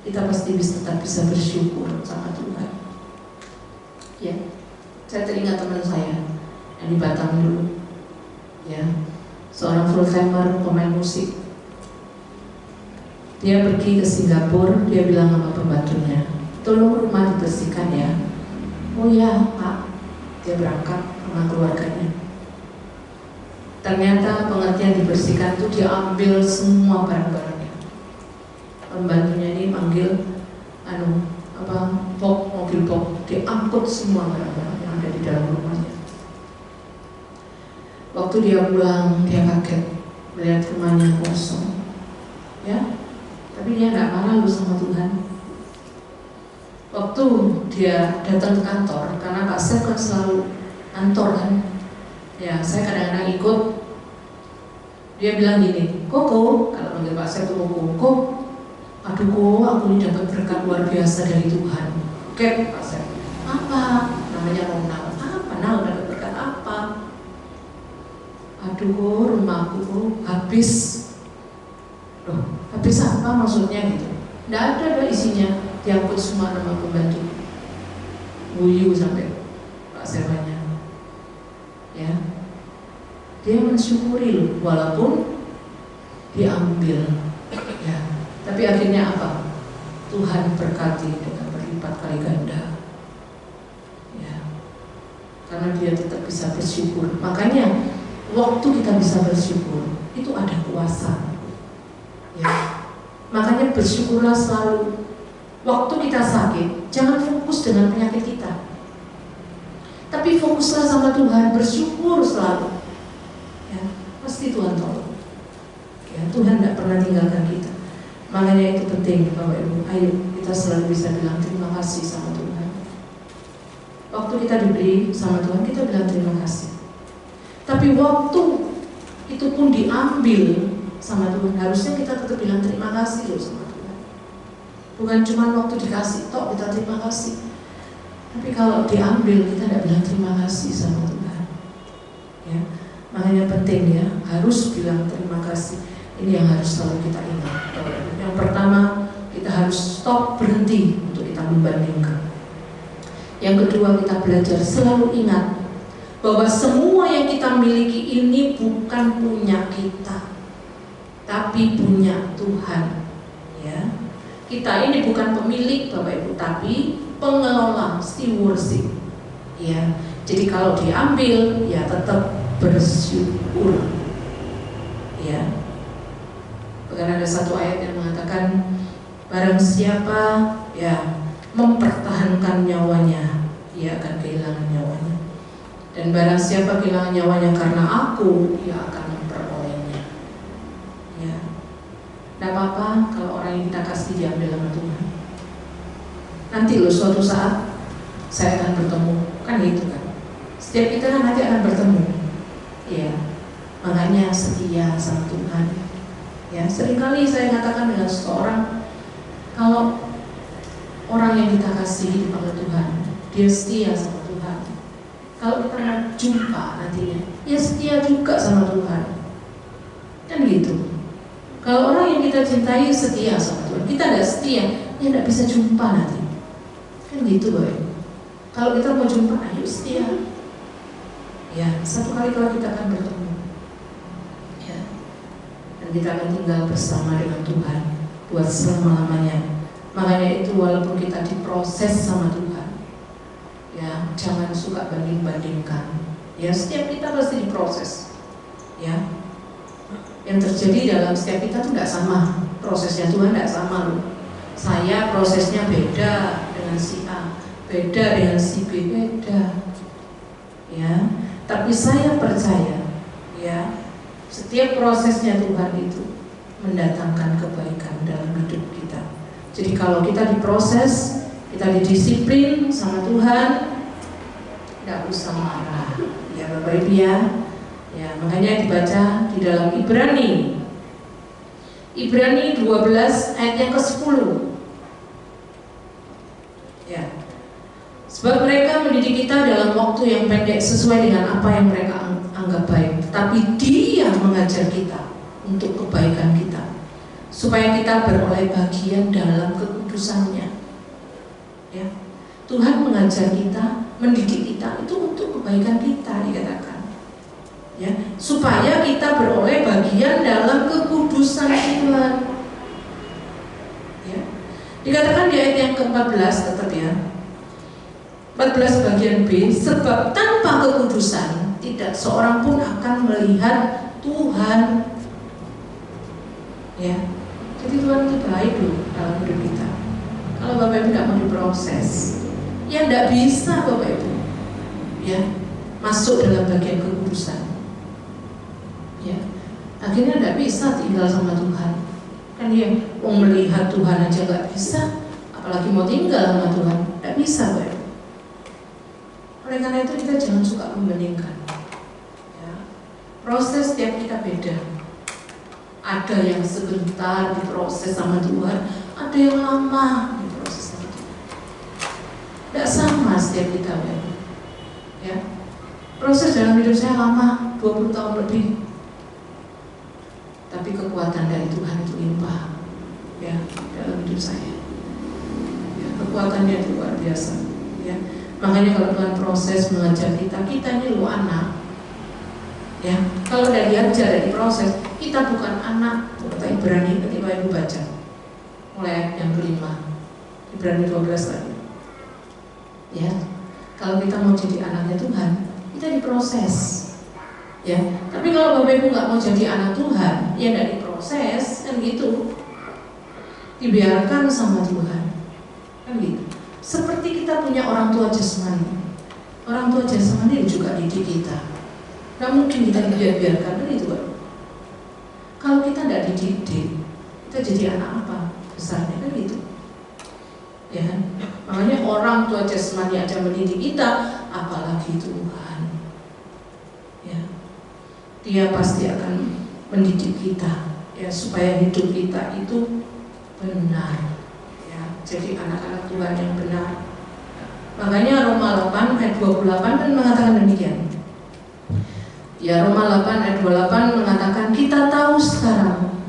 kita pasti tetap bisa bersyukur sama Tuhan. Ya, saya teringat teman saya yang di Batam dulu. Ya, seorang full timer pemain musik. Dia pergi ke Singapura, dia bilang sama pembantunya, tolong rumah dibersihkan ya. Oh ya Pak, dia berangkat sama keluarganya. Ternyata pengertian dibersihkan itu dia ambil semua barang-barangnya. Pembantunya ini manggil mobil box, diangkut semua barang-barang yang ada di dalam rumahnya. Waktu dia pulang, dia kaget melihat rumahnya kosong, ya. Tapi dia nggak marah sama Tuhan. Waktu dia datang ke kantor, karena Pak Sef kan selalu kantor kan, ya saya kadang-kadang ikut. Dia bilang gini, Koko, kalau manggil Pak Sef itu Koko, aduh Koko, aku ini dapat berkat luar biasa dari Tuhan. Oke, Pak Sef, apa? Namanya Ronald. Apa? Nal dapat berkat apa? Aduh, rumahku habis. Loh, habis apa maksudnya gitu? Nggak ada isinya, diangkut semua nama pembantu. Guyu sampai Pak Servanya. Ya, dia mensyukuri loh, walaupun diambil. Ya, tapi akhirnya apa? Tuhan berkati dengan berlipat kali ganda. Ya, karena dia tetap bisa bersyukur. Makanya waktu kita bisa bersyukur, itu ada kuasa. Ya, makanya bersyukurlah selalu. Waktu kita sakit, jangan fokus dengan penyakit kita, tapi fokuslah sama Tuhan, bersyukur selalu. Ya, pasti Tuhan tolong. Ya, Tuhan tidak pernah tinggalkan kita. Makanya itu penting, Bapak Ibu. Ayo kita selalu bisa bilang terima kasih sama Tuhan. Waktu kita diberi sama Tuhan, kita bilang terima kasih. Tapi waktu itu pun diambil sama Tuhan, harusnya kita tetap bilang terima kasih loh sama Tuhan. Bukan cuma waktu dikasih tok kita terima kasih, tapi kalau diambil kita tidak bilang terima kasih sama Tuhan. Ya, makanya penting ya, harus bilang terima kasih. Ini yang harus selalu kita ingat. Yang pertama, kita harus stop, berhenti untuk kita membandingkan. Yang kedua, kita belajar selalu ingat bahwa semua yang kita miliki ini bukan punya kita, tapi punya Tuhan. Ya, kita ini bukan pemilik, Bapak Ibu, tapi pengelola, stewardship. Ya, jadi kalau diambil, ya tetap bersyukur. Ya, bahkan ada satu ayat yang mengatakan, barang siapa ya mempertahankan nyawanya, ia akan kehilangan nyawanya. Dan barang siapa kehilangan nyawanya karena aku, ia akan memperolehnya. Ya, tidak apa-apa kalau orang yang kita kasih diambil sama Tuhan. Nanti loh suatu saat saya akan bertemu, kan gitu kan. Setiap kita kan nanti akan bertemu. Ya, makanya setia sama Tuhan. Ya, seringkali saya katakan dengan seseorang, kalau orang yang kita kasih dipanggil Tuhan, dia setia sama Tuhan. Kalau kita mau jumpa nantinya, ya setia juga sama Tuhan. Kan gitu. Kalau orang yang kita cintai setia sama Tuhan, kita tidak setia, ya tidak bisa jumpa nanti. Kan gitu, Boy. Kalau kita mau jumpa, ayo setia. Ya, satu kali kalau kita akan bertemu. Ya. Dan kita akan tinggal bersama dengan Tuhan buat selama-lamanya. Makanya itu walaupun kita diproses sama Tuhan, ya jangan suka banding-bandingkan. Ya, setiap kita pasti diproses. Ya, yang terjadi dalam setiap kita itu tidak sama. Prosesnya Tuhan tidak sama loh. Saya prosesnya beda dengan si A, beda dengan si B, beda. Ya, tapi saya percaya, ya setiap prosesnya Tuhan itu mendatangkan kebaikan dalam hidup kita. Jadi kalau kita diproses, kita didisiplin sama Tuhan, tidak usah marah. Ya Bapak Ibu ya. Ya, makanya dibaca di dalam Ibrani 12 ayat yang ke-10. Ya. Sebab mereka mendidik kita dalam waktu yang pendek sesuai dengan apa yang mereka anggap baik. Tapi Dia mengajar kita untuk kebaikan kita, supaya kita beroleh bagian dalam kekudusannya. Ya. Tuhan mengajar kita, mendidik kita itu untuk kebaikan kita, dikatakan. Ya, supaya kita beroleh bagian dalam kekudusan Tuhan. Ya. Dikatakan di ayat yang ke-14 tetap ya. 14 bagian B, sebab tanpa kekudusan tidak seorang pun akan melihat Tuhan. Ya. Jadi Tuhan itu baik loh dalam hidup kita. Kalau Bapak Ibu tidak mau diproses, ya tidak bisa Bapak Ibu. Ya, masuk dalam bagian kekudusan. Ya, akhirnya tidak bisa tinggal sama Tuhan. Kan dia mau melihat Tuhan aja nggak bisa, apalagi mau tinggal sama Tuhan, tidak bisa, Pak. Oleh karena itu kita jangan suka membandingkan. Ya. Proses setiap kita beda. Ada yang sebentar diproses sama Tuhan, ada yang lama diproses sama Tuhan. Tidak sama setiap kita, Pak. Ya. Proses dalam hidup saya lama, 20 tahun lebih. Tapi kekuatan dari Tuhan itu limpah, ya, dalam hidup saya. Ya, kekuatannya itu luar biasa. Ya, makanya kalau Tuhan proses mengajar kita, kita ini lu anak. Ya, kalau udah diajar dari proses, kita bukan anak. Kata Ibrani, ketika Ibu baca, mulai yang kelima, Ibrani 12 tadi. Ya, kalau kita mau jadi anaknya Tuhan, kita diproses. Ya, tapi kalau Bapak Ibu nggak mau jadi anak Tuhan, ya nggak diproses, kan gitu, dibiarkan sama Tuhan, kan gitu. Seperti kita punya orang tua jasmani, orang tua jasmani juga didik kita, nggak mungkin kita dibiarkan, kan gitu kan. Kalau kita nggak dididik, kita jadi anak apa besarnya, kan gitu. Ya, makanya orang tua jasmani aja mendidik kita, apalagi Tuhan. Ya. Dia pasti akan mendidik kita, ya, supaya hidup kita itu benar, ya, jadi anak-anak Tuhan yang benar. Makanya Roma 8 ayat 28 kan mengatakan demikian. Ya, Roma 8 ayat 28 mengatakan kita tahu sekarang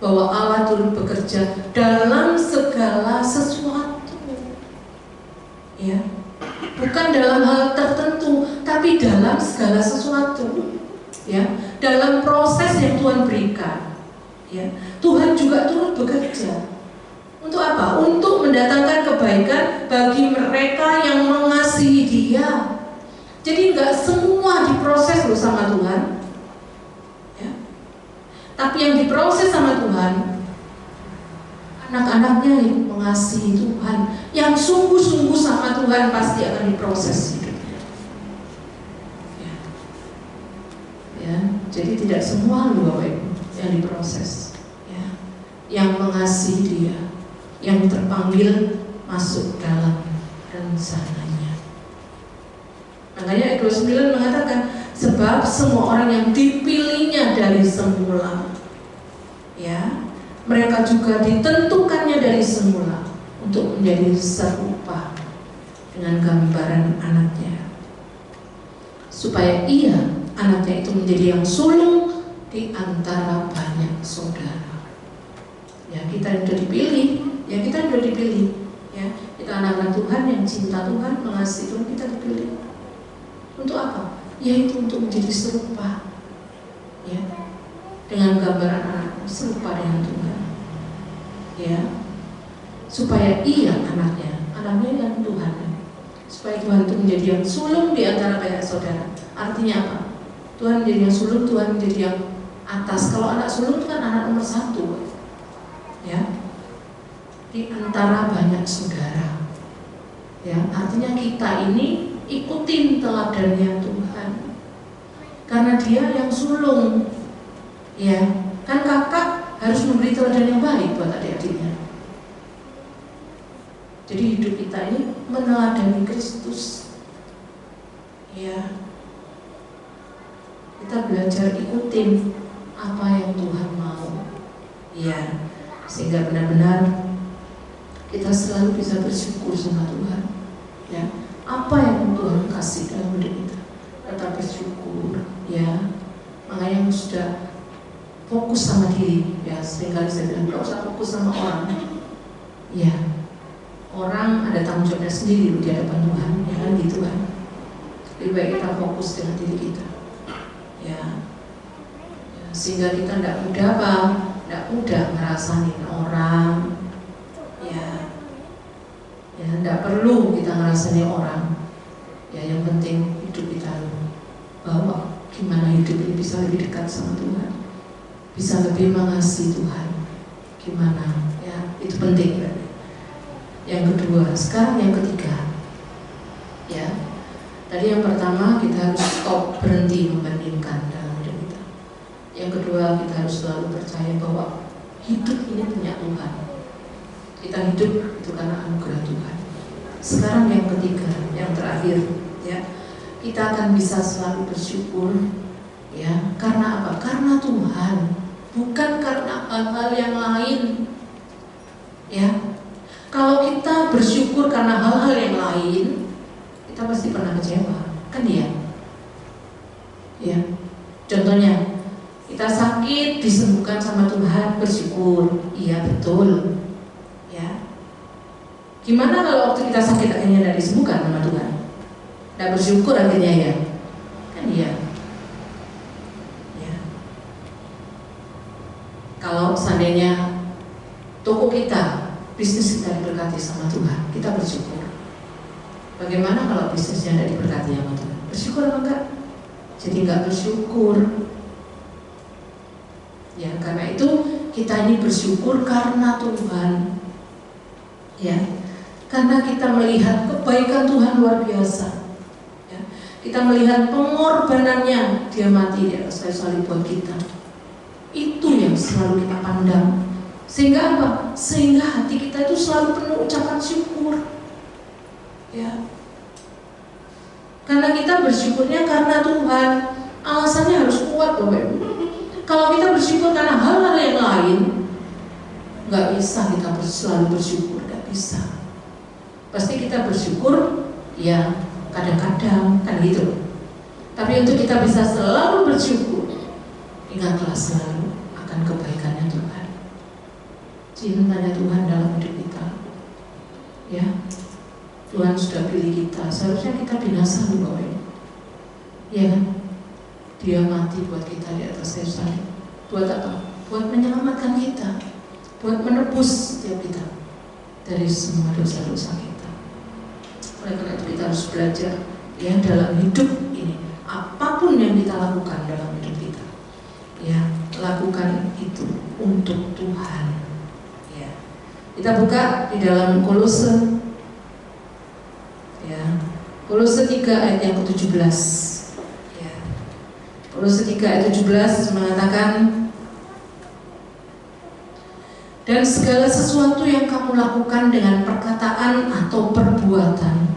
bahwa Allah turut bekerja dalam segala sesuatu. Ya. Bukan dalam hal tertentu, tapi dalam segala sesuatu. Ya, dalam proses yang Tuhan berikan. Ya, Tuhan juga turut bekerja. Untuk apa? Untuk mendatangkan kebaikan bagi mereka yang mengasihi Dia. Jadi nggak semua diproses loh sama Tuhan. Ya. Tapi yang diproses sama Tuhan, anak-anaknya yang mengasihi Tuhan, yang sungguh-sungguh sama Tuhan pasti akan diproses hidupnya. Ya. Ya. Jadi tidak semua loh Bapak Ibu yang diproses. Ya. Yang mengasihi Dia, yang terpanggil masuk dalam rencananya. Makanya ayat 29 mengatakan, sebab semua orang yang dipilihnya dari semula, ya, mereka juga ditentukannya dari semula untuk menjadi serupa dengan gambaran anaknya, supaya ia, anaknya itu menjadi yang sulung di antara banyak saudara. Ya, kita sudah dipilih. Ya, kita sudah dipilih. Ya, kita anak-anak Tuhan yang cinta Tuhan, mengasihi Tuhan, kita dipilih. Untuk apa? Yaitu untuk menjadi serupa, ya, dengan gambaran anaknya, serupa dengan Tuhan. Ya, supaya ia, anaknya yang Tuhan, supaya Tuhan itu menjadi yang sulung di antara banyak saudara. Artinya apa? Tuhan menjadi yang sulung, Tuhan menjadi yang atas. Kalau anak sulung itu kan anak nomor 1, ya, di antara banyak saudara. Ya, artinya kita ini ikutin teladannya Tuhan, karena Dia yang sulung. Ya, kan kakak harus memberi teladan yang baik buat adik-adiknya. Jadi hidup kita ini meneladani Kristus. Ya, kita belajar ikutin apa yang Tuhan mau. Ya, sehingga benar-benar kita selalu bisa bersyukur sama Tuhan. Ya, apa yang Tuhan kasih dalam hidup kita, tetap bersyukur. Ya, makanya yang sudah fokus sama diri. Ya, seringkali saya bilang gak usah fokus sama orang. Ya, orang ada tanggung jawabnya sendiri di hadapan Tuhan, ya kan gitu kan. Lebih baik kita fokus dengan diri kita. Ya, sehingga kita tidak mudah ngerasain orang. Ya, tidak perlu kita ngerasain orang. Ya, yang penting hidup kita bahwa gimana hidup ini bisa lebih dekat sama Tuhan, bisa lebih mengasihi Tuhan. Gimana? Ya, itu penting. Yang kedua, sekarang yang ketiga. Ya, tadi yang pertama kita harus stop, berhenti membandingkan dalam hidup kita. Yang kedua, kita harus selalu percaya bahwa hidup ini punya Tuhan. Kita hidup itu karena anugerah Tuhan. Sekarang yang ketiga, yang terakhir, ya, kita akan bisa selalu bersyukur, ya, karena apa? Karena Tuhan, bukan karena hal-hal yang lain. Ya, kalau kita bersyukur karena hal-hal yang lain, kita pasti pernah kecewa, kan dia? Ya, contohnya, kita sakit disembuhkan sama Tuhan, bersyukur, iya betul. Ya, gimana kalau waktu kita sakit akhirnya tidak disembuhkan sama Tuhan? Tidak bersyukur akhirnya, ya, kan dia? Ya, kalau seandainya toko kita, bisnis kita diberkati sama Tuhan, kita bersyukur. Bagaimana kalau bisnisnya tidak diberkati sama Tuhan? Bersyukur apa enggak? Jadi enggak bersyukur. Ya, karena itu kita ini bersyukur karena Tuhan. Ya, karena kita melihat kebaikan Tuhan luar biasa. Ya, kita melihat pengorbanannya, Dia mati di atas kayu salib buat kita. Itu yang selalu kita pandang. Sehingga apa? Sehingga hati kita itu selalu penuh ucapan syukur. Ya, karena kita bersyukurnya karena Tuhan. Alasannya harus kuat, Bapak Ibu. Kalau kita bersyukur karena hal-hal yang lain, nggak bisa kita selalu bersyukur, nggak bisa. Pasti kita bersyukur, ya kadang-kadang kan gitu. Tapi untuk kita bisa selalu bersyukur, ingatlah selalu akan kebaikannya Tuhan. cintanya Tuhan dalam hidup kita. Ya, Tuhan sudah pilih kita. Seharusnya kita binasa loh Bapak Ibu. Ya kan? Dia mati buat kita di atas kayu salib. Buat apa? Buat menyelamatkan kita, buat menebus setiap kita dari semua dosa-dosa kita. Oleh karena itu kita harus belajar ya dalam hidup ini. Apapun yang kita lakukan dalam hidup kita, ya lakukan itu untuk Tuhan. Ya, kita buka di dalam Kolose, ya Kolose 3 ayat yang ke-17. Ya, Kolose 3 ayat 17 mengatakan, dan segala sesuatu yang kamu lakukan dengan perkataan atau perbuatan,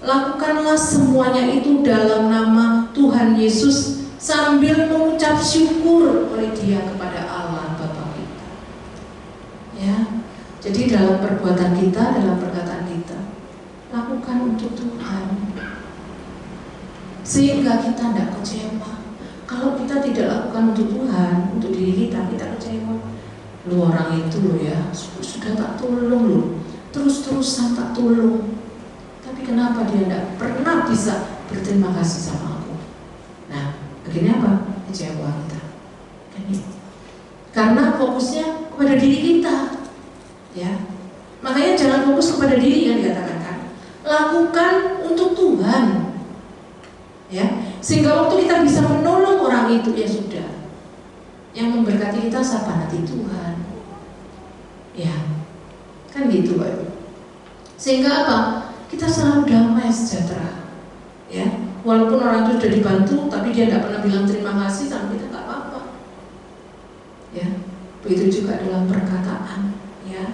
lakukanlah semuanya itu dalam nama Tuhan Yesus sambil mengucap syukur oleh Dia kepada Allah Bapa kita. Ya, jadi dalam perbuatan kita, dalam perkataan kita, lakukan untuk Tuhan, sehingga kita tidak kecewa. Kalau kita tidak lakukan untuk Tuhan, untuk diri kita, kita kecewa. Lu orang itu lo ya, sudah tak tolong lo, terus-terusan tak tolong. Tapi kenapa dia tidak pernah bisa berterima kasih sama aku? Nah, akhirnya apa? Kecewa kita. Karena fokusnya kepada diri kita. Ya, makanya jangan fokus kepada diri yang dikatakan kan. Lakukan untuk Tuhan. Ya, sehingga waktu kita bisa menolong orang itu ya sudah. Yang memberkati kita siapa? Nanti Tuhan. Ya, kan gitu Pak. Sehingga apa? Kita selalu damai sejahtera. Ya, walaupun orang itu sudah dibantu, tapi dia tidak pernah bilang terima kasih sama kita, nggak apa-apa. Ya, begitu juga dalam perkataan. Ya,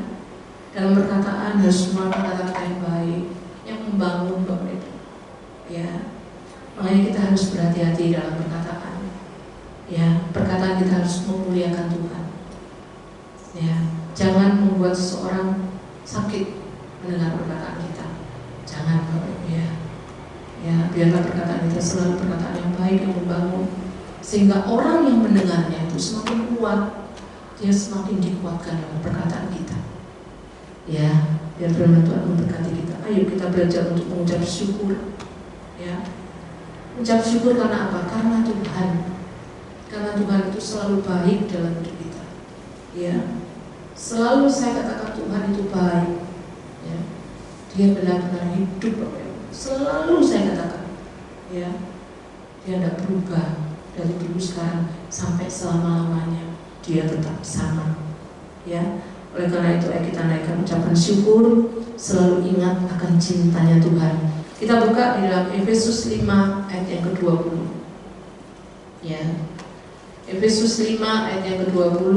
dalam perkataan harus mengatakan kata yang baik, yang membangun Bapak Ibu. Ya, makanya kita harus berhati-hati dalam perkataan. Ya, perkataan kita harus memuliakan Tuhan. Ya, jangan membuat seseorang sakit mendengar perkataan kita. Jangan Bapak Ibu ya. Ya, biarlah perkataan kita selalu perkataan yang baik, yang membangun, sehingga orang yang mendengarnya itu semakin kuat, dia semakin dikuatkan dengan perkataan kita. Ya, biar firman Tuhan memberkati kita. Ayo kita belajar untuk mengucap syukur. Ya, mengucap syukur karena apa? Karena Tuhan. Karena Tuhan itu selalu baik dalam hidup kita. Ya, selalu saya katakan Tuhan itu baik. Ya, Dia benar-benar hidup Bapak Ibu. Selalu saya katakan. Ya, Dia tidak berubah dari dulu sekarang sampai selama-lamanya. Dia tetap sama. Ya, oleh karena itu kita naikkan ucapan syukur. Selalu ingat akan cintanya Tuhan. Kita buka di dalam Efesus 5 ayat yang ke-20. Ya, Efesus 5 ayat yang ke-20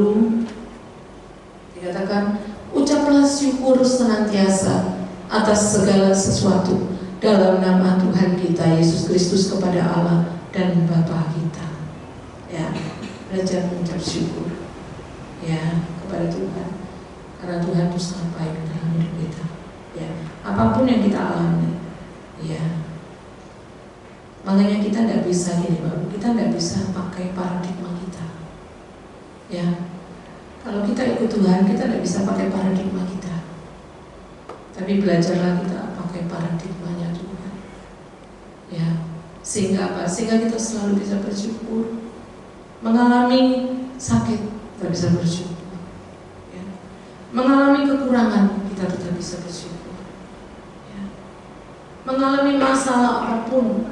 dikatakan, ucaplah syukur senantiasa atas segala sesuatu dalam nama Tuhan kita Yesus Kristus kepada Allah dan Bapa kita. Ya, belajar mengucap syukur ya kepada Tuhan, karena Tuhan itu sangat baik dalam hidup kita. Ya, apapun yang kita alami, ya, makanya kita tidak bisa gini Bapak, kita tidak bisa pakai paradigma kita. Ya, kalau kita ikut Tuhan, kita tidak bisa pakai paradigma kita. Tapi belajarlah kita pakai paradigmanya Tuhan. Ya, sehingga apa? Sehingga kita selalu bisa bersyukur. Mengalami sakit, kita bisa bersyukur. Ya. Mengalami kekurangan, kita tetap bisa bersyukur. Ya. Mengalami masalah apapun,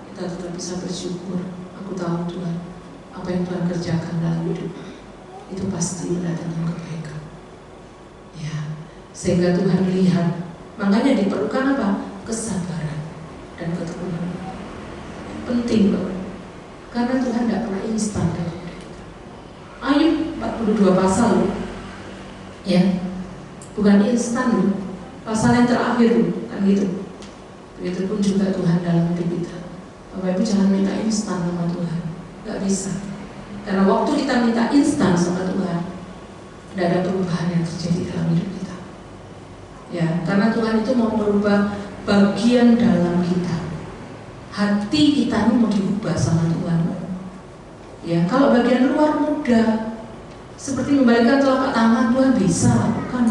kita tetap bisa bersyukur. Aku tahu Tuhan, apa yang Tuhan kerjakan dalam hidup itu pasti mendatangkan kebaikan. Ya, sehingga Tuhan lihat. Makanya diperlukan apa? Kesabaran dan ketekunan. Penting Bapak. Karena Tuhan tidak pernah instan dalam hidup kita. Ayub 42 pasal loh. Ya, bukan instan loh. Pasal yang terakhir loh, kan gitu. Begitupun juga Tuhan dalam hidup kita. Bapak Ibu jangan minta instan sama Tuhan, nggak bisa. Karena waktu kita minta instan sama Tuhan, tidak ada perubahan yang terjadi dalam hidup kita. Ya, karena Tuhan itu mau merubah bagian dalam kita. Hati kita ini mau diubah sama Tuhan. Ya, kalau bagian luar mudah, seperti membalikkan telapak tangan Tuhan bisa lakukan.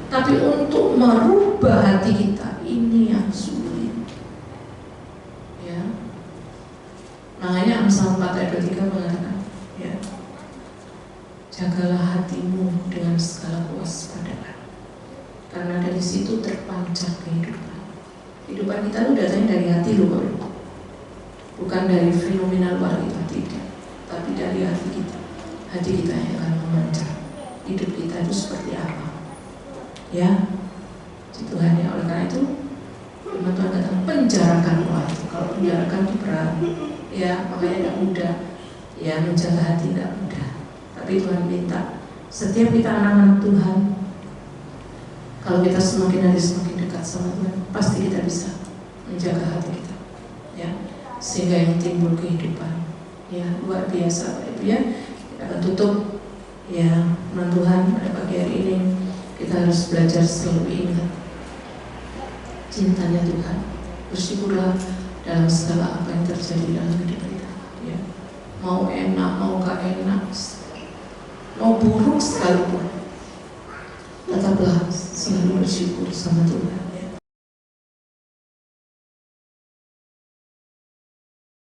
Tapi untuk merubah hati kita ini yang sulit. Ya. Makanya Amsal 4 ayat 23 mengatakan, ya, jagalah hatimu dengan segala kewaspadaan, karena dari situ terpancar kehidupan. Kehidupan kita itu datangnya dari hati loh, bukan dari fenomena luar kita, tidak, tapi dari hati kita. Hati kita yang akan memancar hidup kita itu seperti apa. Ya, Tuhan ya. Oleh karena itu firman Tuhan kata penjarakan hati. Kalau penjarakan itu berat, ya, makanya tidak mudah. Ya, menjaga hati tidak mudah. Tapi Tuhan minta setiap kita anak-anak Tuhan, kalau kita semakin hari semakin dekat sama Tuhan, pasti kita bisa menjaga hati kita, ya, sehingga yang timbul kehidupan, ya, luar biasa, Pak Ibu ya. Kita akan tutup, ya, firman Tuhan pada pagi hari ini. Kita harus belajar selalu ingat cintanya Tuhan. Bersyukurlah dalam segala apa yang terjadi dalam hidup kita, ya. Mau enak, mau gak enak, mau buruk sekalipun, tetaplah selalu bersyukur sama Tuhan.